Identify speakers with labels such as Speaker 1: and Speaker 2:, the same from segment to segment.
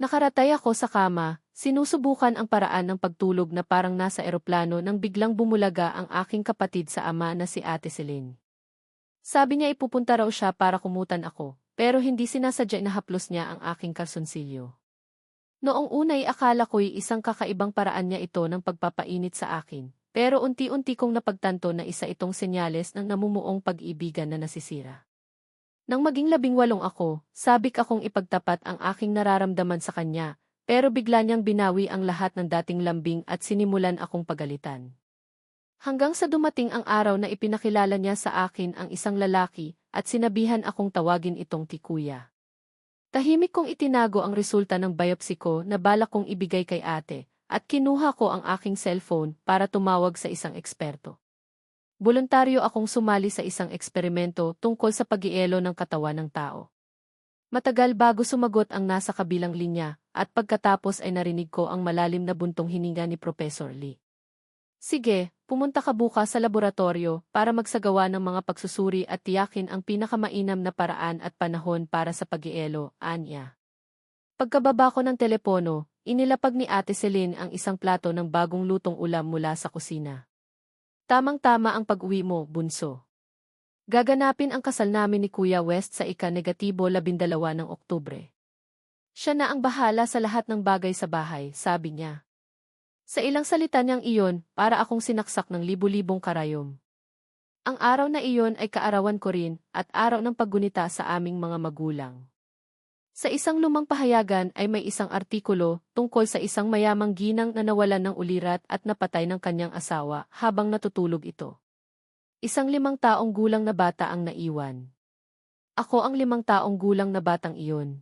Speaker 1: Nakaratay ako sa kama, sinusubukan ang paraan ng pagtulog na parang nasa eroplano nang biglang bumulaga ang aking kapatid sa ama na si Ate Celine. Sabi niya ipupunta raw siya para kumutan ako, pero hindi sinasadya na haplos niya ang aking kalsonsilyo. Noong unay akala ko'y isang kakaibang paraan niya ito ng pagpapainit sa akin, pero unti-unti kong napagtanto na isa itong senyales ng namumuong pag-ibigan na nasisira. Nang maging 18 ako, sabik akong ipagtapat ang aking nararamdaman sa kanya, pero bigla niyang binawi ang lahat ng dating lambing at sinimulan akong pagalitan. Hanggang sa dumating ang araw na ipinakilala niya sa akin ang isang lalaki at sinabihan akong tawagin itong Tikuya. Tahimik kong itinago ang resulta ng biopsy ko na balak kong ibigay kay ate at kinuha ko ang aking cellphone para tumawag sa isang eksperto. Voluntaryo akong sumali sa isang eksperimento tungkol sa pag-ielo ng katawan ng tao. Matagal bago sumagot ang nasa kabilang linya at pagkatapos ay narinig ko ang malalim na buntong hininga ni Professor Lee. Sige, pumunta ka bukas sa laboratorio para magsagawa ng mga pagsusuri at tiyakin ang pinakamainam na paraan at panahon para sa pag-ielo, anya. Pagkababa ko ng telepono, inilapag ni Ate Celine ang isang plato ng bagong lutong ulam mula sa kusina. Tamang-tama ang pag-uwi mo, bunso. Gaganapin ang kasal namin ni Kuya West sa ika-12 ng Oktubre. Siya na ang bahala sa lahat ng bagay sa bahay, sabi niya. Sa ilang salita niyang iyon, para akong sinaksak ng libu-libong karayom. Ang araw na iyon ay kaarawan ko rin at araw ng paggunita sa aming mga magulang. Sa isang lumang pahayagan ay may isang artikulo tungkol sa isang mayamang ginang na nawalan ng ulirat at napatay ng kanyang asawa habang natutulog ito. Isang 5 taong gulang na bata ang naiwan. Ako ang 5 taong gulang na batang iyon.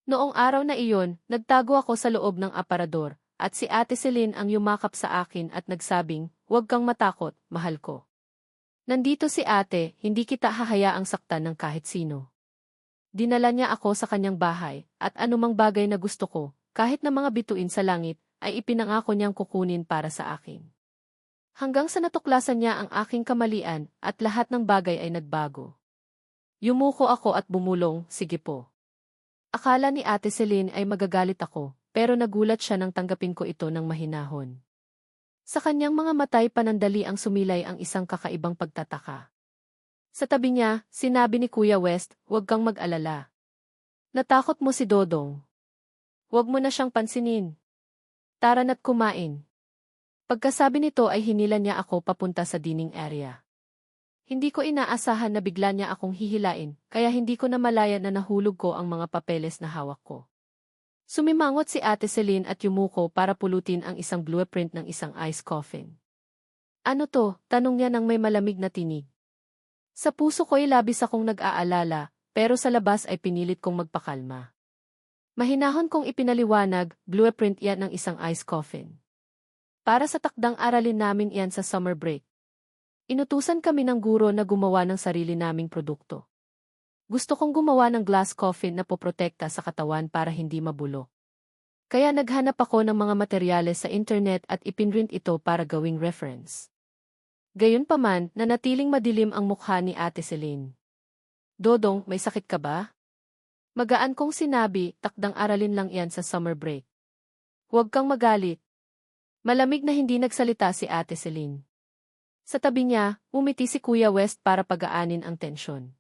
Speaker 1: Noong araw na iyon, nagtago ako sa loob ng aparador at si Ate Celine ang yumakap sa akin at nagsabing, "Huwag kang matakot, mahal ko. Nandito si ate, hindi kita hahayaang saktan ng kahit sino." Dinala niya ako sa kanyang bahay, at anumang bagay na gusto ko, kahit na mga bituin sa langit, ay ipinangako niyang kukunin para sa akin. Hanggang sa natuklasan niya ang aking kamalian, at lahat ng bagay ay nagbago. Yumuko ako at bumulong, "Sige po." Akala ni Ate Celine ay magagalit ako, pero nagulat siya nang tanggapin ko ito ng mahinahon. Sa kanyang mga matay panandali ang sumilay ang isang kakaibang pagtataka. Sa tabi niya, sinabi ni Kuya West, "Huwag kang mag-alala. Natakot mo si Dodong. Huwag mo na siyang pansinin. Tara na't kumain." Pagkasabi nito ay hinila niya ako papunta sa dining area. Hindi ko inaasahan na bigla niya akong hihilain, kaya hindi ko namalaya na nahulog ko ang mga papeles na hawak ko. Sumimangot si Ate Celine at yumuko para pulutin ang isang blueprint ng isang ice coffin. "Ano to?" tanong niya nang may malamig na tinig. Sa puso ko'y labis akong nag-aalala, pero sa labas ay pinilit kong magpakalma. Mahinahon kong ipinaliwanag, blueprint yan ng isang ice coffin. Para sa takdang aralin namin yan sa summer break. Inutusan kami ng guro na gumawa ng sarili naming produkto. Gusto kong gumawa ng glass coffin na poprotekta sa katawan para hindi mabulok. Kaya naghanap ako ng mga materyales sa internet at ipinrint ito para gawing reference. Gayunpaman, nanatiling madilim ang mukha ni Ate Celine. "Dodong, may sakit ka ba?" Magaan kong sinabi, "Takdang aralin lang yan sa summer break. Huwag kang magalit." Malamig na hindi nagsalita si Ate Celine. Sa tabi niya, umiti si Kuya West para pagaanin ang tensyon.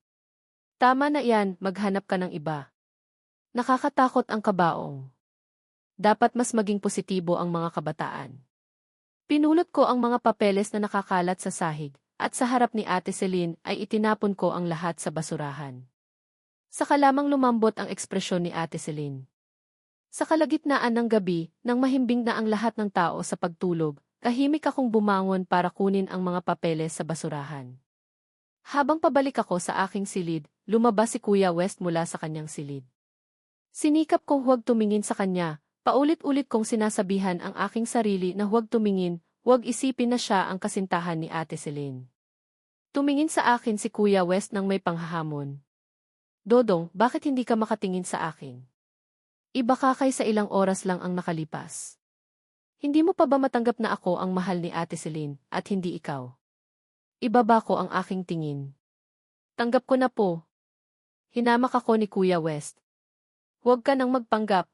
Speaker 1: "Tama na yan, maghanap ka ng iba. Nakakatakot ang kabaong. Dapat mas maging positibo ang mga kabataan." Pinulot ko ang mga papeles na nakakalat sa sahig, at sa harap ni Ate Celine ay itinapon ko ang lahat sa basurahan. Saka lamang lumambot ang ekspresyon ni Ate Celine. Sa kalagitnaan ng gabi, nang mahimbing na ang lahat ng tao sa pagtulog, tahimik akong bumangon para kunin ang mga papeles sa basurahan. Habang pabalik ako sa aking silid, lumabas si Kuya West mula sa kanyang silid. Sinikap kong huwag tumingin sa kanya. Paulit-ulit kong sinasabihan ang aking sarili na huwag tumingin, huwag isipin na siya ang kasintahan ni Ate Celine. Tumingin sa akin si Kuya West nang may panghahamon. "Dodong, bakit hindi ka makatingin sa akin? Iba ka kaysa ilang oras lang ang nakalipas. Hindi mo pa ba matanggap na ako ang mahal ni Ate Celine at hindi ikaw?" Ibaba ko ang aking tingin. "Tanggap ko na po." Hinamak ako ni Kuya West. "Huwag ka nang magpanggap.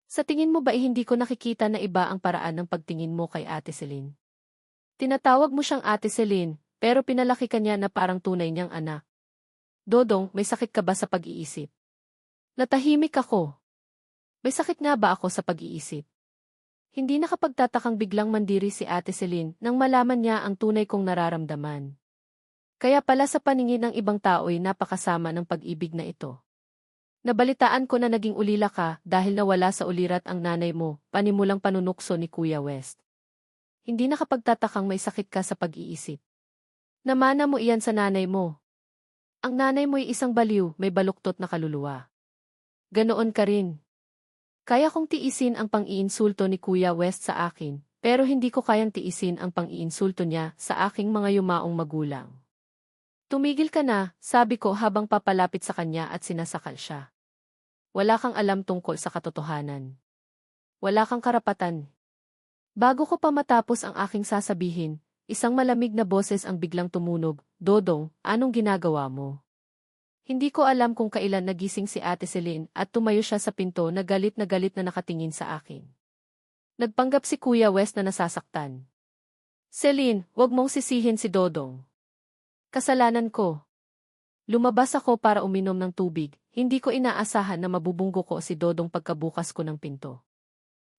Speaker 1: Sa tingin mo ba hindi ko nakikita na iba ang paraan ng pagtingin mo kay Ate Celine? Tinatawag mo siyang Ate Celine, pero pinalaki ka niya na parang tunay niyang anak. Dodong, may sakit ka ba sa pag-iisip? Natahimik ako. May sakit nga ba ako sa pag-iisip? Hindi nakapagtatakang biglang mandiri si Ate Celine nang malaman niya ang tunay kong nararamdaman. Kaya pala sa paningin ng ibang tao'y napakasama ng pag-ibig na ito. Nabalitaan ko na naging ulila ka dahil nawala sa ulirat ang nanay mo, panimulang panunukso ni Kuya West. Hindi nakapagtatakang may sakit ka sa pag-iisip. Namana mo iyan sa nanay mo. Ang nanay mo'y isang baliw, may baluktot na kaluluwa. Ganoon ka rin. Kaya kong tiisin ang pang-iinsulto ni Kuya West sa akin, pero hindi ko kayang tiisin ang pang-iinsulto niya sa aking mga yumaong magulang. Tumigil ka na, sabi ko habang papalapit sa kanya at sinasakal siya. Wala kang alam tungkol sa katotohanan. Wala kang karapatan. Bago ko pa matapos ang aking sasabihin, isang malamig na boses ang biglang tumunog, Dodong, anong ginagawa mo? Hindi ko alam kung kailan nagising si Ate Celine at tumayo siya sa pinto na galit na nakatingin sa akin. Nagpanggap si Kuya West na nasasaktan. Celine, wag mong sisihin si Dodong. Kasalanan ko. Lumabas ako para uminom ng tubig, hindi ko inaasahan na mabubunggo ko si Dodong pagkabukas ko ng pinto.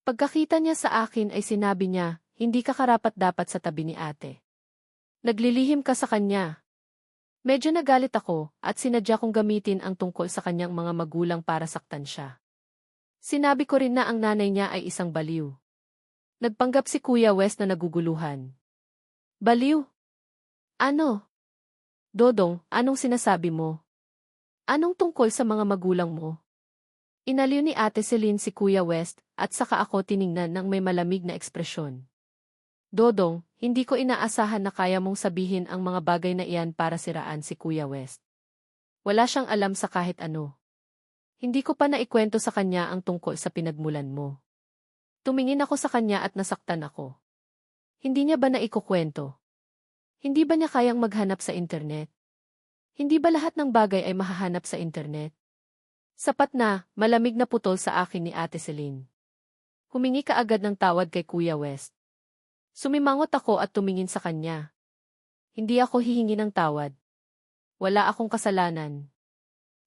Speaker 1: Pagkakita niya sa akin ay sinabi niya, hindi ka karapat-dapat sa tabi ni ate. Naglilihim ka sa kanya. Medyo nagalit ako at sinadya kong gamitin ang tungkol sa kanyang mga magulang para saktan siya. Sinabi ko rin na ang nanay niya ay isang baliw. Nagpanggap si Kuya West na naguguluhan. Baliw? Ano? Dodong, anong sinasabi mo? Anong tungkol sa mga magulang mo? Inaliw ni Ate Celine si Kuya West at saka ako tiningnan ng may malamig na ekspresyon. Dodong, hindi ko inaasahan na kaya mong sabihin ang mga bagay na iyan para siraan si Kuya West. Wala siyang alam sa kahit ano. Hindi ko pa naikwento sa kanya ang tungkol sa pinagmulan mo. Tumingin ako sa kanya at nasaktan ako. Hindi niya ba naikukwento? Hindi ba niya kayang maghanap sa internet? Hindi ba lahat ng bagay ay mahahanap sa internet? Sapat na, malamig na putol sa akin ni Ate Celine. Humingi ka agad ng tawad kay Kuya West. Sumimangot ako at tumingin sa kanya. Hindi ako hihingi ng tawad. Wala akong kasalanan.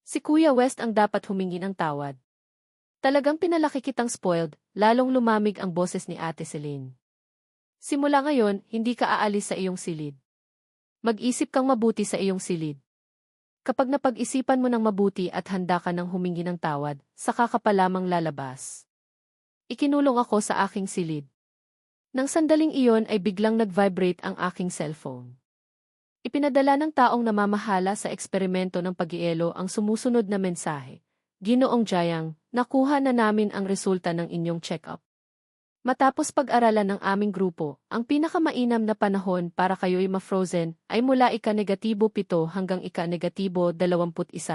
Speaker 1: Si Kuya West ang dapat humingi ng tawad. Talagang pinalaki kitang spoiled, lalong lumamig ang boses ni Ate Celine. Simula ngayon, hindi ka aalis sa iyong silid. Mag-isip kang mabuti sa iyong silid. Kapag napag-isipan mo ng mabuti at handa ka ng humingi ng tawad, saka ka pa lamang lalabas. Ikinulong ako sa aking silid. Nang sandaling iyon ay biglang nag-vibrate ang aking cellphone. Ipinadala ng taong namamahala sa eksperimento ng pag-ielo ang sumusunod na mensahe. Ginoong Jayang, nakuha na namin ang resulta ng inyong check-up. Matapos pag-aralan ng aming grupo, ang pinakamainam na panahon para kayo'y ma-frozen ay mula ika-7 hanggang ika-21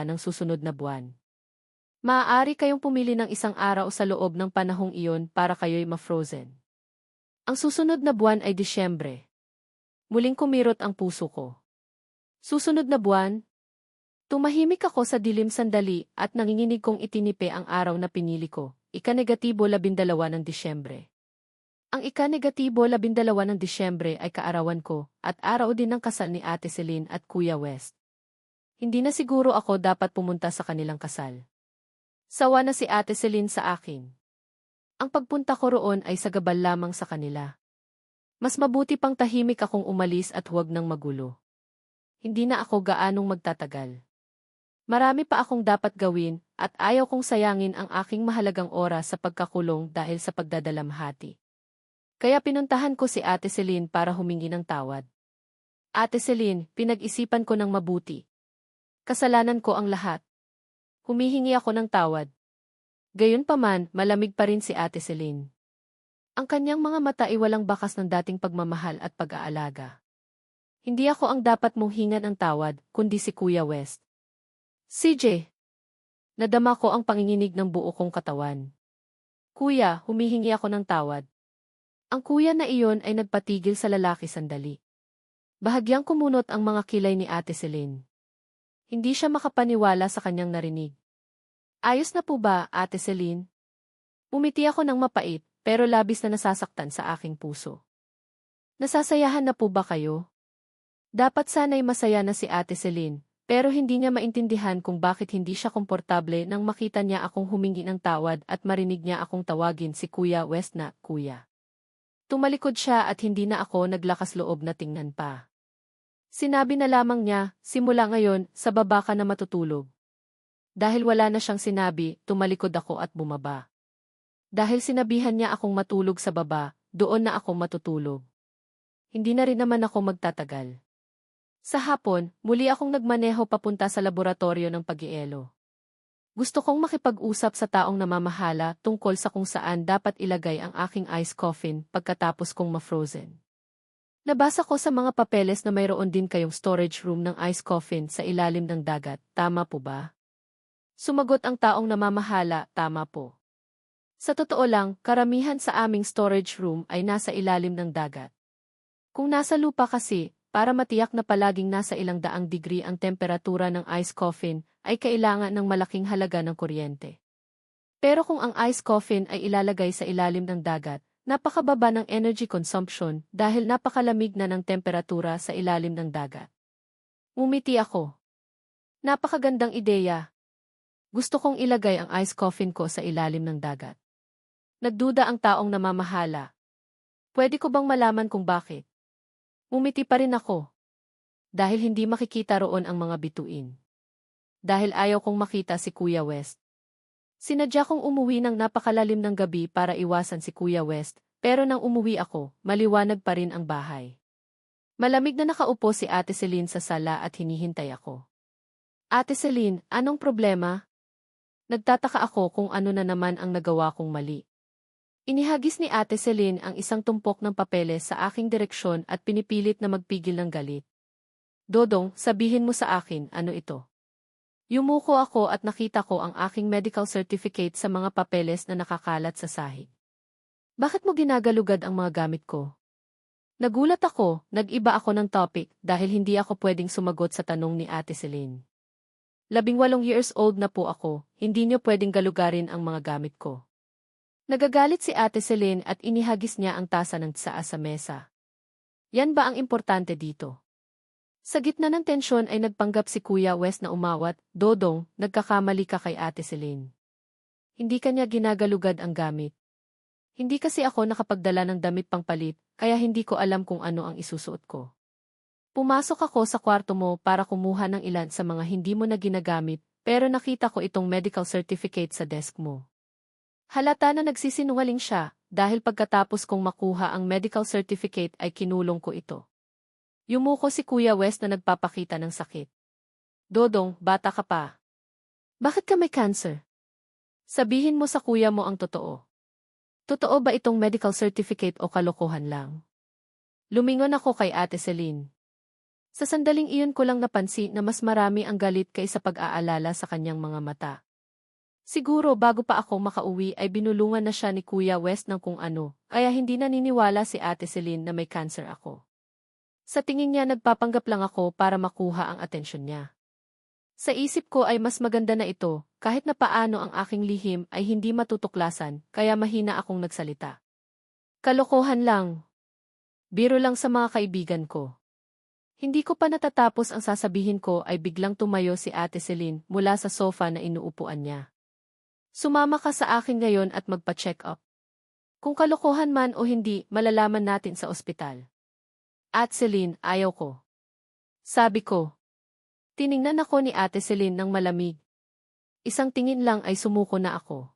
Speaker 1: ng susunod na buwan. Maaari kayong pumili ng isang araw sa loob ng panahong iyon para kayo'y ma-frozen. Ang susunod na buwan ay Disyembre. Muling kumirot ang puso ko. Susunod na buwan? Tumahimik ako sa dilim sandali at nanginginig kong itinipe ang araw na pinili ko, ika-12 ng Disyembre. Ang ika-12 ng Disyembre ay kaarawan ko at araw din ng kasal ni Ate Celine at Kuya West. Hindi na siguro ako dapat pumunta sa kanilang kasal. Sawa na si Ate Celine sa akin. Ang pagpunta ko roon ay sagabal lamang sa kanila. Mas mabuti pang tahimik akong umalis at huwag nang magulo. Hindi na ako gaanong magtatagal. Marami pa akong dapat gawin at ayaw kong sayangin ang aking mahalagang oras sa pagkakulong dahil sa pagdadalamhati. Kaya pinuntahan ko si Ate Celine para humingi ng tawad. Ate Celine, pinag-isipan ko ng mabuti. Kasalanan ko ang lahat. Humihingi ako ng tawad. Gayunpaman, malamig pa rin si Ate Celine. Ang kanyang mga mata ay walang bakas ng dating pagmamahal at pag-aalaga. Hindi ako ang dapat mong hingan ng tawad, kundi si Kuya West. CJ. Nadama ko ang panginginig ng buo kong katawan. Kuya, humihingi ako ng tawad. Ang kuya na iyon ay nagpatigil sa lalaki sandali. Bahagyang kumunot ang mga kilay ni Ate Celine. Hindi siya makapaniwala sa kanyang narinig. Ayos na po ba, Ate Celine? Umiti ako ng mapait, pero labis na nasasaktan sa aking puso. Nasasayahan na po ba kayo? Dapat sana'y masaya na si Ate Celine, pero hindi niya maintindihan kung bakit hindi siya komportable nang makita niya akong humingi ng tawad at marinig niya akong tawagin si Kuya West na Kuya. Tumalikod siya at hindi na ako naglakas loob na tingnan pa. Sinabi na lamang niya, simula ngayon, sa baba ka na matutulog. Dahil wala na siyang sinabi, tumalikod ako at bumaba. Dahil sinabihan niya akong matulog sa baba, doon na ako matutulog. Hindi na rin naman ako magtatagal. Sa hapon, muli akong nagmaneho papunta sa laboratorio ng pag-ielo. Gusto kong makipag-usap sa taong namamahala tungkol sa kung saan dapat ilagay ang aking ice coffin pagkatapos kong ma-frozen. Nabasa ko sa mga papeles na mayroon din kayong storage room ng ice coffin sa ilalim ng dagat, tama po ba? Sumagot ang taong namamahala, tama po. Sa totoo lang, karamihan sa aming storage room ay nasa ilalim ng dagat. Kung nasa lupa kasi, para matiyak na palaging nasa ilang daang degree ang temperatura ng ice coffin, ay kailangan ng malaking halaga ng kuryente. Pero kung ang ice coffin ay ilalagay sa ilalim ng dagat, napakababa ng energy consumption dahil napakalamig na ng temperatura sa ilalim ng dagat. Umiti ako. Napakagandang ideya. Gusto kong ilagay ang ice coffin ko sa ilalim ng dagat. Nagduda ang taong namamahala. Pwede ko bang malaman kung bakit? Umiti pa rin ako. Dahil hindi makikita roon ang mga bituin. Dahil ayaw kong makita si Kuya West. Sinadya kong umuwi ng napakalalim ng gabi para iwasan si Kuya West, pero nang umuwi ako, maliwanag pa rin ang bahay. Malamig na nakaupo si Ate Celine sa sala at hinihintay ako. Ate Celine, anong problema? Nagtataka ako kung ano na naman ang nagawa kong mali. Inihagis ni Ate Celine ang isang tumpok ng papeles sa aking direksyon at pinipilit na magpigil ng galit. Dodong, sabihin mo sa akin, ano ito? Yumuko ako at nakita ko ang aking medical certificate sa mga papeles na nakakalat sa sahig. Bakit mo ginagalugad ang mga gamit ko? Nagulat ako, nag-iba ako ng topic dahil hindi ako pwedeng sumagot sa tanong ni Ate Celine. 18 years old na po ako, hindi niyo pwedeng galugarin ang mga gamit ko. Nagagalit si Ate Celine at inihagis niya ang tasa ng tsaa sa mesa. Yan ba ang importante dito? Sa gitna ng tensyon ay nagpanggap si Kuya West na umawat, Dodong, nagkakamali ka kay Ate Celine. Hindi kanya ginagalugad ang gamit. Hindi kasi ako nakapagdala ng damit pangpalit, kaya hindi ko alam kung ano ang isusuot ko. Pumasok ako sa kwarto mo para kumuha ng ilan sa mga hindi mo na ginagamit, pero nakita ko itong medical certificate sa desk mo. Halata na nagsisinungaling siya, dahil pagkatapos kong makuha ang medical certificate ay kinulong ko ito. Yumuko si Kuya West na nagpapakita ng sakit. Dodong, bata ka pa. Bakit ka may cancer? Sabihin mo sa kuya mo ang totoo. Totoo ba itong medical certificate o kalokohan lang? Lumingon ako kay Ate Celine. Sa sandaling iyon ko lang napansin na mas marami ang galit kaysa pag-aalala sa kanyang mga mata. Siguro bago pa ako makauwi ay binulungan na siya ni Kuya West ng kung ano, kaya hindi naniniwala si Ate Celine na may cancer ako. Sa tingin niya nagpapanggap lang ako para makuha ang atensyon niya. Sa isip ko ay mas maganda na ito, kahit na paano ang aking lihim ay hindi matutuklasan, kaya mahina akong nagsalita. Kalokohan lang. Biro lang sa mga kaibigan ko. Hindi ko pa natatapos ang sasabihin ko ay biglang tumayo si Ate Celine mula sa sofa na inuupuan niya. Sumama ka sa akin ngayon at magpa-check up. Kung kalokohan man o hindi, malalaman natin sa ospital. At Celine, ayaw ko. Sabi ko. Tiningnan ako ni Ate Celine ng malamig. Isang tingin lang ay sumuko na ako.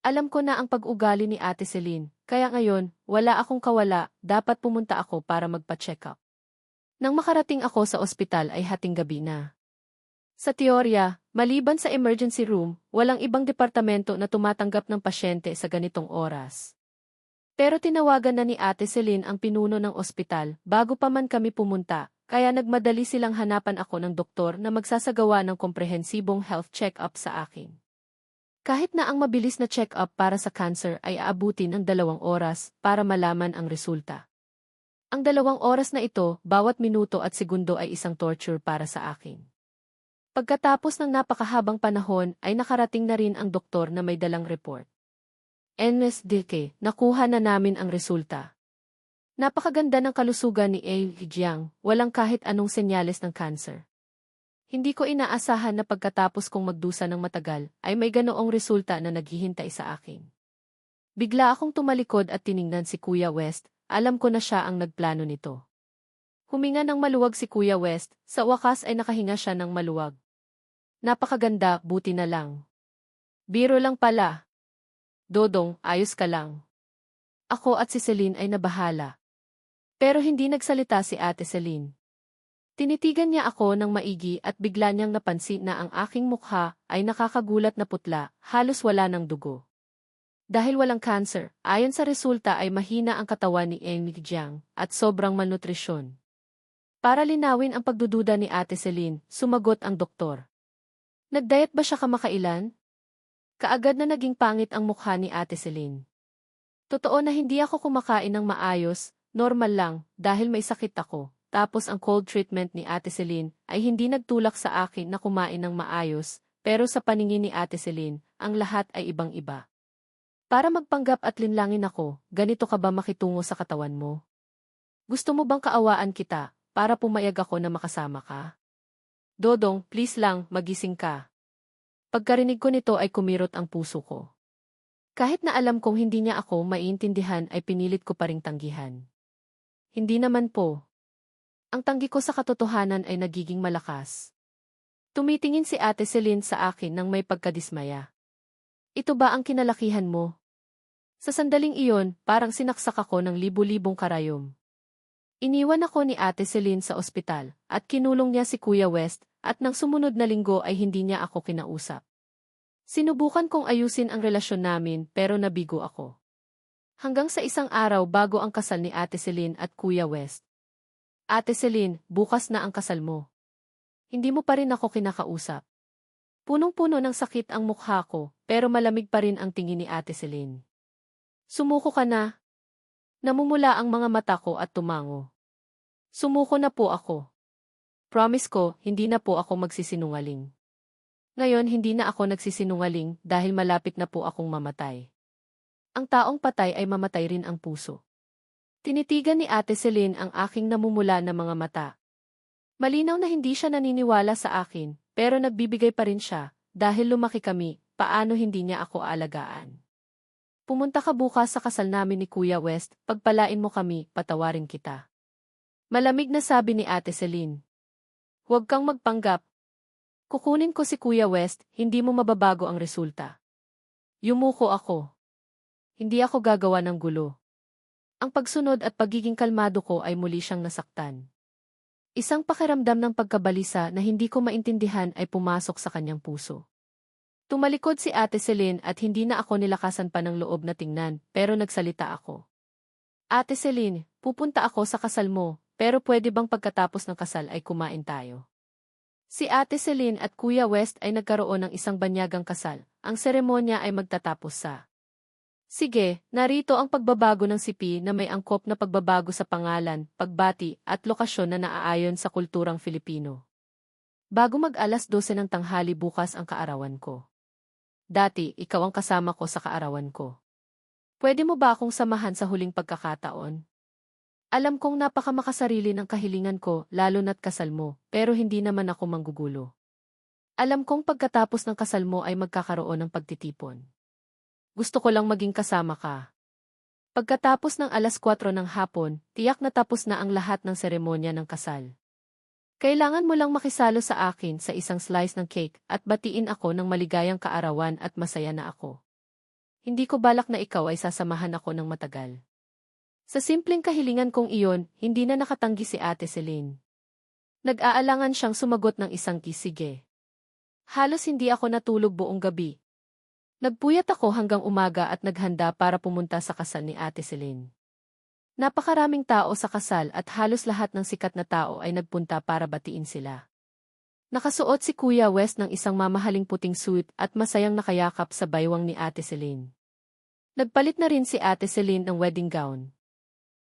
Speaker 1: Alam ko na ang pag-ugali ni Ate Celine, kaya ngayon, wala akong kawala, dapat pumunta ako para magpa-check up. Nang makarating ako sa ospital ay hating gabi na. Sa teorya, maliban sa emergency room, walang ibang departamento na tumatanggap ng pasyente sa ganitong oras. Pero tinawagan na ni Ate Celine ang pinuno ng ospital bago pa man kami pumunta, kaya nagmadali silang hanapan ako ng doktor na magsasagawa ng komprehensibong health check-up sa akin. Kahit na ang mabilis na check-up para sa cancer ay aabutin ng 2 oras para malaman ang resulta. Ang 2 oras na ito, bawat minuto at segundo ay isang torture para sa akin. Pagkatapos ng napakahabang panahon ay nakarating na rin ang doktor na may dalang report. NSDK, nakuha na namin ang resulta. Napakaganda ng kalusugan ni Jiang, walang kahit anong senyales ng cancer. Hindi ko inaasahan na pagkatapos kong magdusa ng matagal, ay may ganoong resulta na naghihintay sa akin. Bigla akong tumalikod at tiningnan si Kuya West, alam ko na siya ang nagplano nito. Huminga ng maluwag si Kuya West, sa wakas ay nakahinga siya ng maluwag. Napakaganda, buti na lang. Biro lang pala. Dodong, ayos ka lang. Ako at si Celine ay nabahala. Pero hindi nagsalita si Ate Celine. Tinitigan niya ako ng maigi at bigla niyang napansin na ang aking mukha ay nakakagulat na putla, halos wala ng dugo. Dahil walang cancer, ayon sa resulta ay mahina ang katawan ni Jiang at sobrang malnutrisyon. Para linawin ang pagdududa ni Ate Celine, sumagot ang doktor. Nag-diet ba siya kamakailan? Kaagad na naging pangit ang mukha ni Ate Celine. Totoo na hindi ako kumakain ng maayos, normal lang, dahil may sakit ako. Tapos ang cold treatment ni Ate Celine ay hindi nagtulak sa akin na kumain ng maayos, pero sa paningin ni Ate Celine, ang lahat ay ibang-iba. Para magpanggap at linlangin ako, ganito ka ba makitungo sa katawan mo? Gusto mo bang kaawaan kita, para pumayag ako na makasama ka? Dodong, please lang, magising ka. Pagkarinig ko nito ay kumirot ang puso ko. Kahit na alam kong hindi niya ako maiintindihan ay pinilit ko pa ring tanggihan. Hindi naman po. Ang tanggi ko sa katotohanan ay nagiging malakas. Tumitingin si Ate Celine sa akin nang may pagkadismaya. Ito ba ang kinalakihan mo? Sa sandaling iyon, parang sinaksak ako ng libu-libong karayom. Iniwan ako ni Ate Celine sa ospital at kinulong niya si Kuya West at nang sumunod na linggo ay hindi niya ako kinausap. Sinubukan kong ayusin ang relasyon namin pero nabigo ako. Hanggang sa isang araw bago ang kasal ni Ate Celine at Kuya West. Ate Celine, bukas na ang kasal mo. Hindi mo pa rin ako kinakausap. Punong-puno ng sakit ang mukha ko, pero malamig pa rin ang tingin ni Ate Celine. Sumuko ka na. Namumula ang mga mata ko at tumango. Sumuko na po ako. Promise ko, hindi na po ako magsisinungaling. Ngayon hindi na ako nagsisinungaling dahil malapit na po akong mamatay. Ang taong patay ay mamatay rin ang puso. Tinitigan ni Ate Celine ang aking namumula na mga mata. Malinaw na hindi siya naniniwala sa akin, pero nagbibigay pa rin siya, dahil lumaki kami, paano hindi niya ako aalagaan. Pumunta ka bukas sa kasal namin ni Kuya West, pagpalain mo kami, patawarin kita. Malamig na sabi ni Ate Celine. Huwag kang magpanggap. Kukunin ko si Kuya West, hindi mo mababago ang resulta. Yumuko ako. Hindi ako gagawa ng gulo. Ang pagsunod at pagiging kalmado ko ay muli siyang nasaktan. Isang pakiramdam ng pagkabalisa na hindi ko maintindihan ay pumasok sa kanyang puso. Tumalikod si Ate Celine at hindi na ako nilakasan pa ng loob na tingnan, pero nagsalita ako. Ate Celine, pupunta ako sa kasal mo, pero pwede bang pagkatapos ng kasal ay kumain tayo? Si Ate Celine at Kuya West ay nagkaroon ng isang banyagang kasal. Ang seremonya ay magtatapos sa Sige, narito ang pagbabago ng sipi na may angkop na pagbabago sa pangalan, pagbati, at lokasyon na naaayon sa kulturang Filipino. Bago mag-alas 12 ng tanghali bukas ang kaarawan ko. Dati, ikaw ang kasama ko sa kaarawan ko. Pwede mo ba akong samahan sa huling pagkakataon? Alam kong napakamakasarili ng kahilingan ko, lalo na't kasal mo, pero hindi naman ako manggugulo. Alam kong pagkatapos ng kasal mo ay magkakaroon ng pagtitipon. Gusto ko lang maging kasama ka. Pagkatapos ng alas 4 ng hapon, tiyak na tapos na ang lahat ng seremonya ng kasal. Kailangan mo lang makisalo sa akin sa isang slice ng cake at batiin ako ng maligayang kaarawan at masaya na ako. Hindi ko balak na ikaw ay sasamahan ako ng matagal. Sa simpleng kahilingan kong iyon, hindi na nakatanggi si Ate Celine. Nag-aalangan siyang sumagot ng isang kisige. Halos hindi ako natulog buong gabi. Nagpuyat ako hanggang umaga at naghanda para pumunta sa kasal ni Ate Celine. Napakaraming tao sa kasal at halos lahat ng sikat na tao ay nagpunta para batiin sila. Nakasuot si Kuya West ng isang mamahaling puting suit at masayang nakayakap sa baywang ni Ate Celine. Nagpalit na rin si Ate Celine ng wedding gown.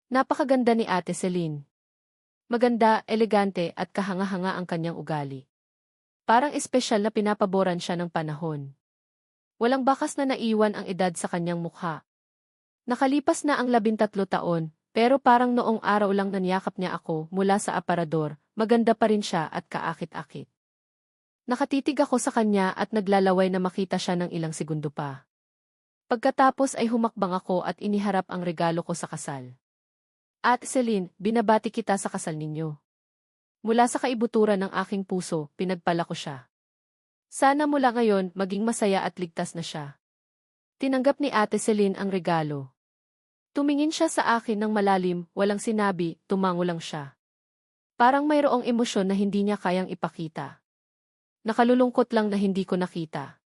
Speaker 1: Napakaganda ni Ate Celine. Maganda, elegante at kahanga-hanga ang kanyang ugali. Parang espesyal na pinapaboran siya ng panahon. Walang bakas na naiwan ang edad sa kanyang mukha, Nakalipas na ang 13 taon, pero parang noong araw lang nanyakap niya ako mula sa aparador, maganda pa rin siya at kaakit-akit. Nakatitig ako sa kanya at naglalaway na makita siya ng ilang segundo pa. Pagkatapos ay humakbang ako at iniharap ang regalo ko sa kasal. Ate Celine, binabati kita sa kasal ninyo. Mula sa kaibuturan ng aking puso, pinagpala ko siya. Sana mula ngayon maging masaya at ligtas na siya. Tinanggap ni Ate Celine ang regalo. Tumingin siya sa akin ng malalim, walang sinabi, tumango lang siya. Parang mayroong emosyon na hindi niya kayang ipakita. Nakalulungkot lang na hindi ko nakita.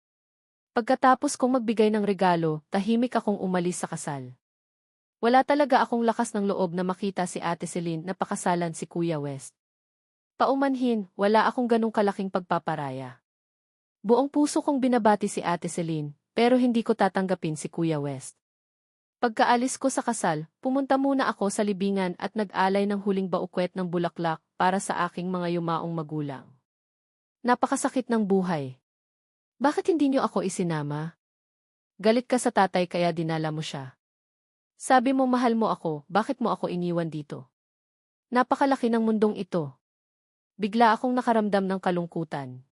Speaker 1: Pagkatapos kong magbigay ng regalo, tahimik akong umalis sa kasal. Wala talaga akong lakas ng loob na makita si Ate Celine na pakasalan si Kuya West. Paumanhin, wala akong ganong kalaking pagpaparaya. Buong puso kong binabati si Ate Celine, pero hindi ko tatanggapin si Kuya West. Pagkaalis ko sa kasal, pumunta muna ako sa libingan at nag-alay ng huling baukwet ng bulaklak para sa aking mga yumaong magulang. Napakasakit ng buhay. Bakit hindi niyo ako isinama? Galit ka sa tatay kaya dinala mo siya. Sabi mo mahal mo ako, bakit mo ako iniwan dito? Napakalaki ng mundong ito. Bigla akong nakaramdam ng kalungkutan.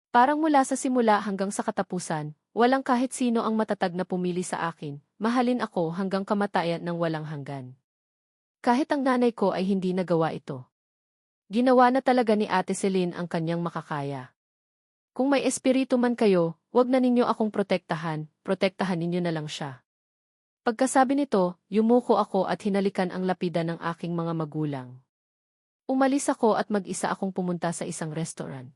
Speaker 1: Parang mula sa simula hanggang sa katapusan, walang kahit sino ang matatag na pumili sa akin, mahalin ako hanggang kamatayan ng walang hanggan. Kahit ang nanay ko ay hindi nagawa ito. Ginawa na talaga ni Ate Celine ang kanyang makakaya. Kung may espiritu man kayo, wag na ninyo akong protektahan ninyo na lang siya. Pagkasabi nito, yumuko ako at hinalikan ang lapida ng aking mga magulang. Umalis ako at mag-isa akong pumunta sa isang restaurant.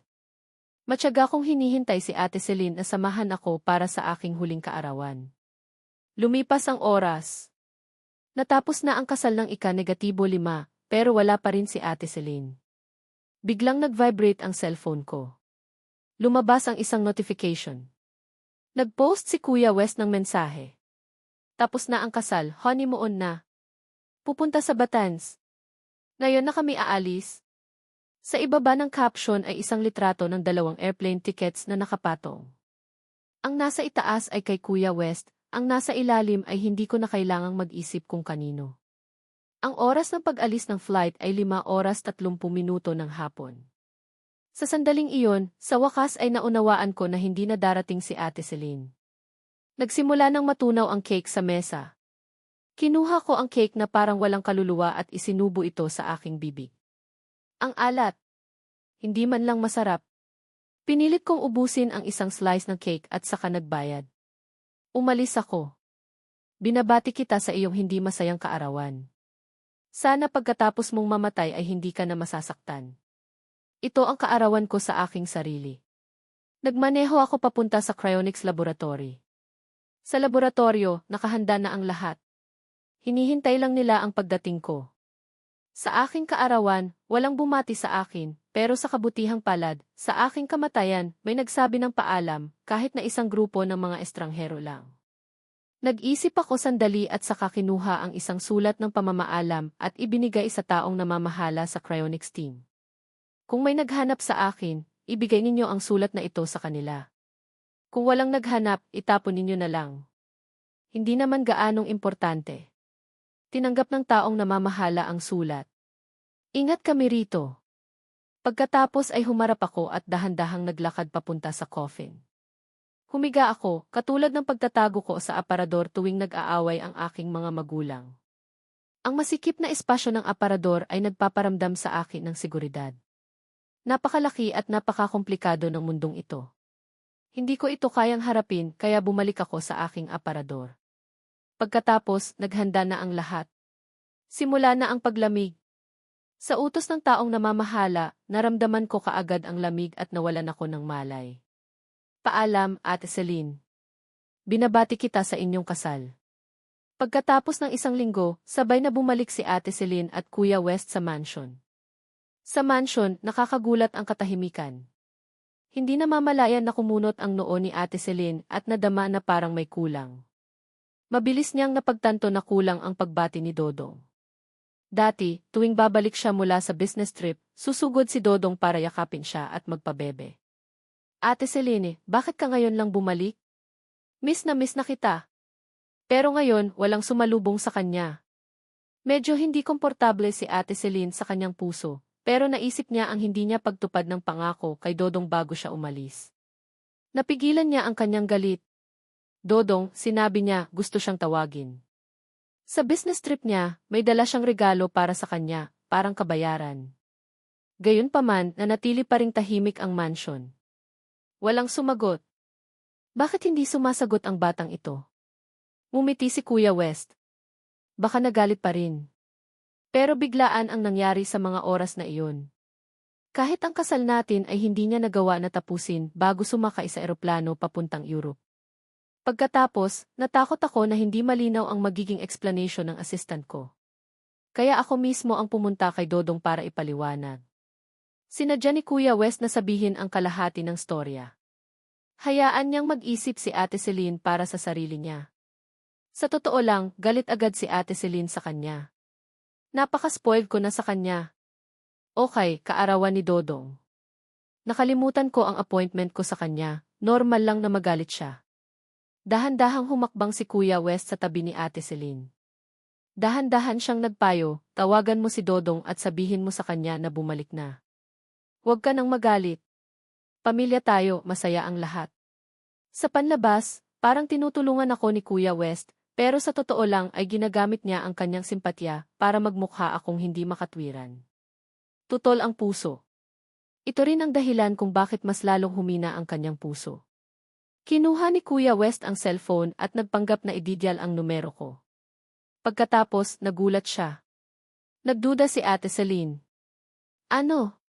Speaker 1: Matyaga kong hinihintay si Ate Celine na samahan ako para sa aking huling kaarawan. Lumipas ang oras. Natapos na ang kasal ng ika-5, pero wala pa rin si Ate Celine. Biglang nag-vibrate ang cellphone ko. Lumabas ang isang notification. Nag-post si Kuya West ng mensahe. Tapos na ang kasal, honeymoon na. Pupunta sa Batangas. Ngayon na kami aalis. Sa ibaba ng caption ay isang litrato ng 2 airplane tickets na nakapatong. Ang nasa itaas ay kay Kuya West, ang nasa ilalim ay hindi ko na kailangang mag-isip kung kanino. Ang oras ng pag-alis ng flight ay 5:30 ng hapon. Sa sandaling iyon, sa wakas ay naunawaan ko na hindi na darating si Ate Celine. Nagsimula ng matunaw ang cake sa mesa. Kinuha ko ang cake na parang walang kaluluwa at isinubo ito sa aking bibig. Ang alat. Hindi man lang masarap. Pinilit kong ubusin ang isang slice ng cake at saka nagbayad. Umalis ako. Binabati kita sa iyong hindi masayang kaarawan. Sana pagkatapos mong mamatay ay hindi ka na masasaktan. Ito ang kaarawan ko sa aking sarili. Nagmaneho ako papunta sa cryonics laboratory. Sa laboratorio, nakahanda na ang lahat. Hinihintay lang nila ang pagdating ko. Sa aking kaarawan, walang bumati sa akin, pero sa kabutihang palad, sa aking kamatayan, may nagsabi ng paalam, kahit na isang grupo ng mga estranghero lang. Nag-isip ako sandali at saka kinuha ang isang sulat ng pamamaalam at ibinigay sa taong namamahala sa cryonics team. Kung may naghanap sa akin, ibigay ninyo ang sulat na ito sa kanila. Kung walang naghanap, itapon ninyo na lang. Hindi naman gaanong importante. Tinanggap ng taong namamahala ang sulat. Ingat kami rito. Pagkatapos ay humarap ako at dahan-dahang naglakad papunta sa coffin. Humiga ako, katulad ng pagtatago ko sa aparador tuwing nag-aaway ang aking mga magulang. Ang masikip na espasyo ng aparador ay nagpaparamdam sa akin ng seguridad. Napakalaki at napakakomplikado ng mundong ito. Hindi ko ito kayang harapin kaya bumalik ako sa aking aparador. Pagkatapos, naghanda na ang lahat. Simula na ang paglamig. Sa utos ng taong namamahala, naramdaman ko kaagad ang lamig at nawalan ako ng malay. Paalam, Ate Celine. Binabati kita sa inyong kasal. Pagkatapos ng isang linggo, sabay na bumalik si Ate Celine at Kuya West sa mansion. Sa mansion, nakakagulat ang katahimikan. Hindi namamalayan na kumunot ang noo ni Ate Celine at nadama na parang may kulang. Mabilis niyang napagtanto na kulang ang pagbati ni Dodong. Dati, tuwing babalik siya mula sa business trip, susugod si Dodong para yakapin siya at magpabebe. Ate Celine, bakit ka ngayon lang bumalik? Miss na kita. Pero ngayon, walang sumalubong sa kanya. Medyo hindi komportable si Ate Celine sa kanyang puso, pero naisip niya ang hindi niya pagtupad ng pangako kay Dodong bago siya umalis. Napigilan niya ang kanyang galit. Dodong, sinabi niya, gusto siyang tawagin. Sa business trip niya, may dala siyang regalo para sa kanya, parang kabayaran. Gayunpaman, nanatili pa ring tahimik ang mansion. Walang sumagot. Bakit hindi sumasagot ang batang ito? Ngumiti si Kuya West. Baka nagalit pa rin. Pero biglaan ang nangyari sa mga oras na iyon. Kahit ang kasal natin ay hindi niya nagawa na tapusin bago sumakay sa eroplano papuntang Europe. Pagkatapos, natakot ako na hindi malinaw ang magiging explanation ng assistant ko. Kaya ako mismo ang pumunta kay Dodong para ipaliwanag. Sinadya ni Kuya West na sabihin ang kalahati ng storya. Hayaan niyang mag-isip si Ate Celine para sa sarili niya. Sa totoo lang, galit agad si Ate Celine sa kanya. Napaka-spoiled ko na sa kanya. Okay, kaarawan ni Dodong. Nakalimutan ko ang appointment ko sa kanya, normal lang na magalit siya. Dahan-dahang humakbang si Kuya West sa tabi ni Ate Celine. Dahan-dahan siyang nagpayo, tawagan mo si Dodong at sabihin mo sa kanya na bumalik na. Huwag ka nang magalit. Pamilya tayo, masaya ang lahat. Sa panlabas, parang tinutulungan ako ni Kuya West, pero sa totoo lang ay ginagamit niya ang kanyang simpatya para magmukha akong hindi makatwiran. Tutol ang puso. Ito rin ang dahilan kung bakit mas lalong humina ang kanyang puso. Kinuha ni Kuya West ang cellphone at nagpanggap na ididyal ang numero ko. Pagkatapos, nagulat siya. Nagduda si Ate Celine. Ano?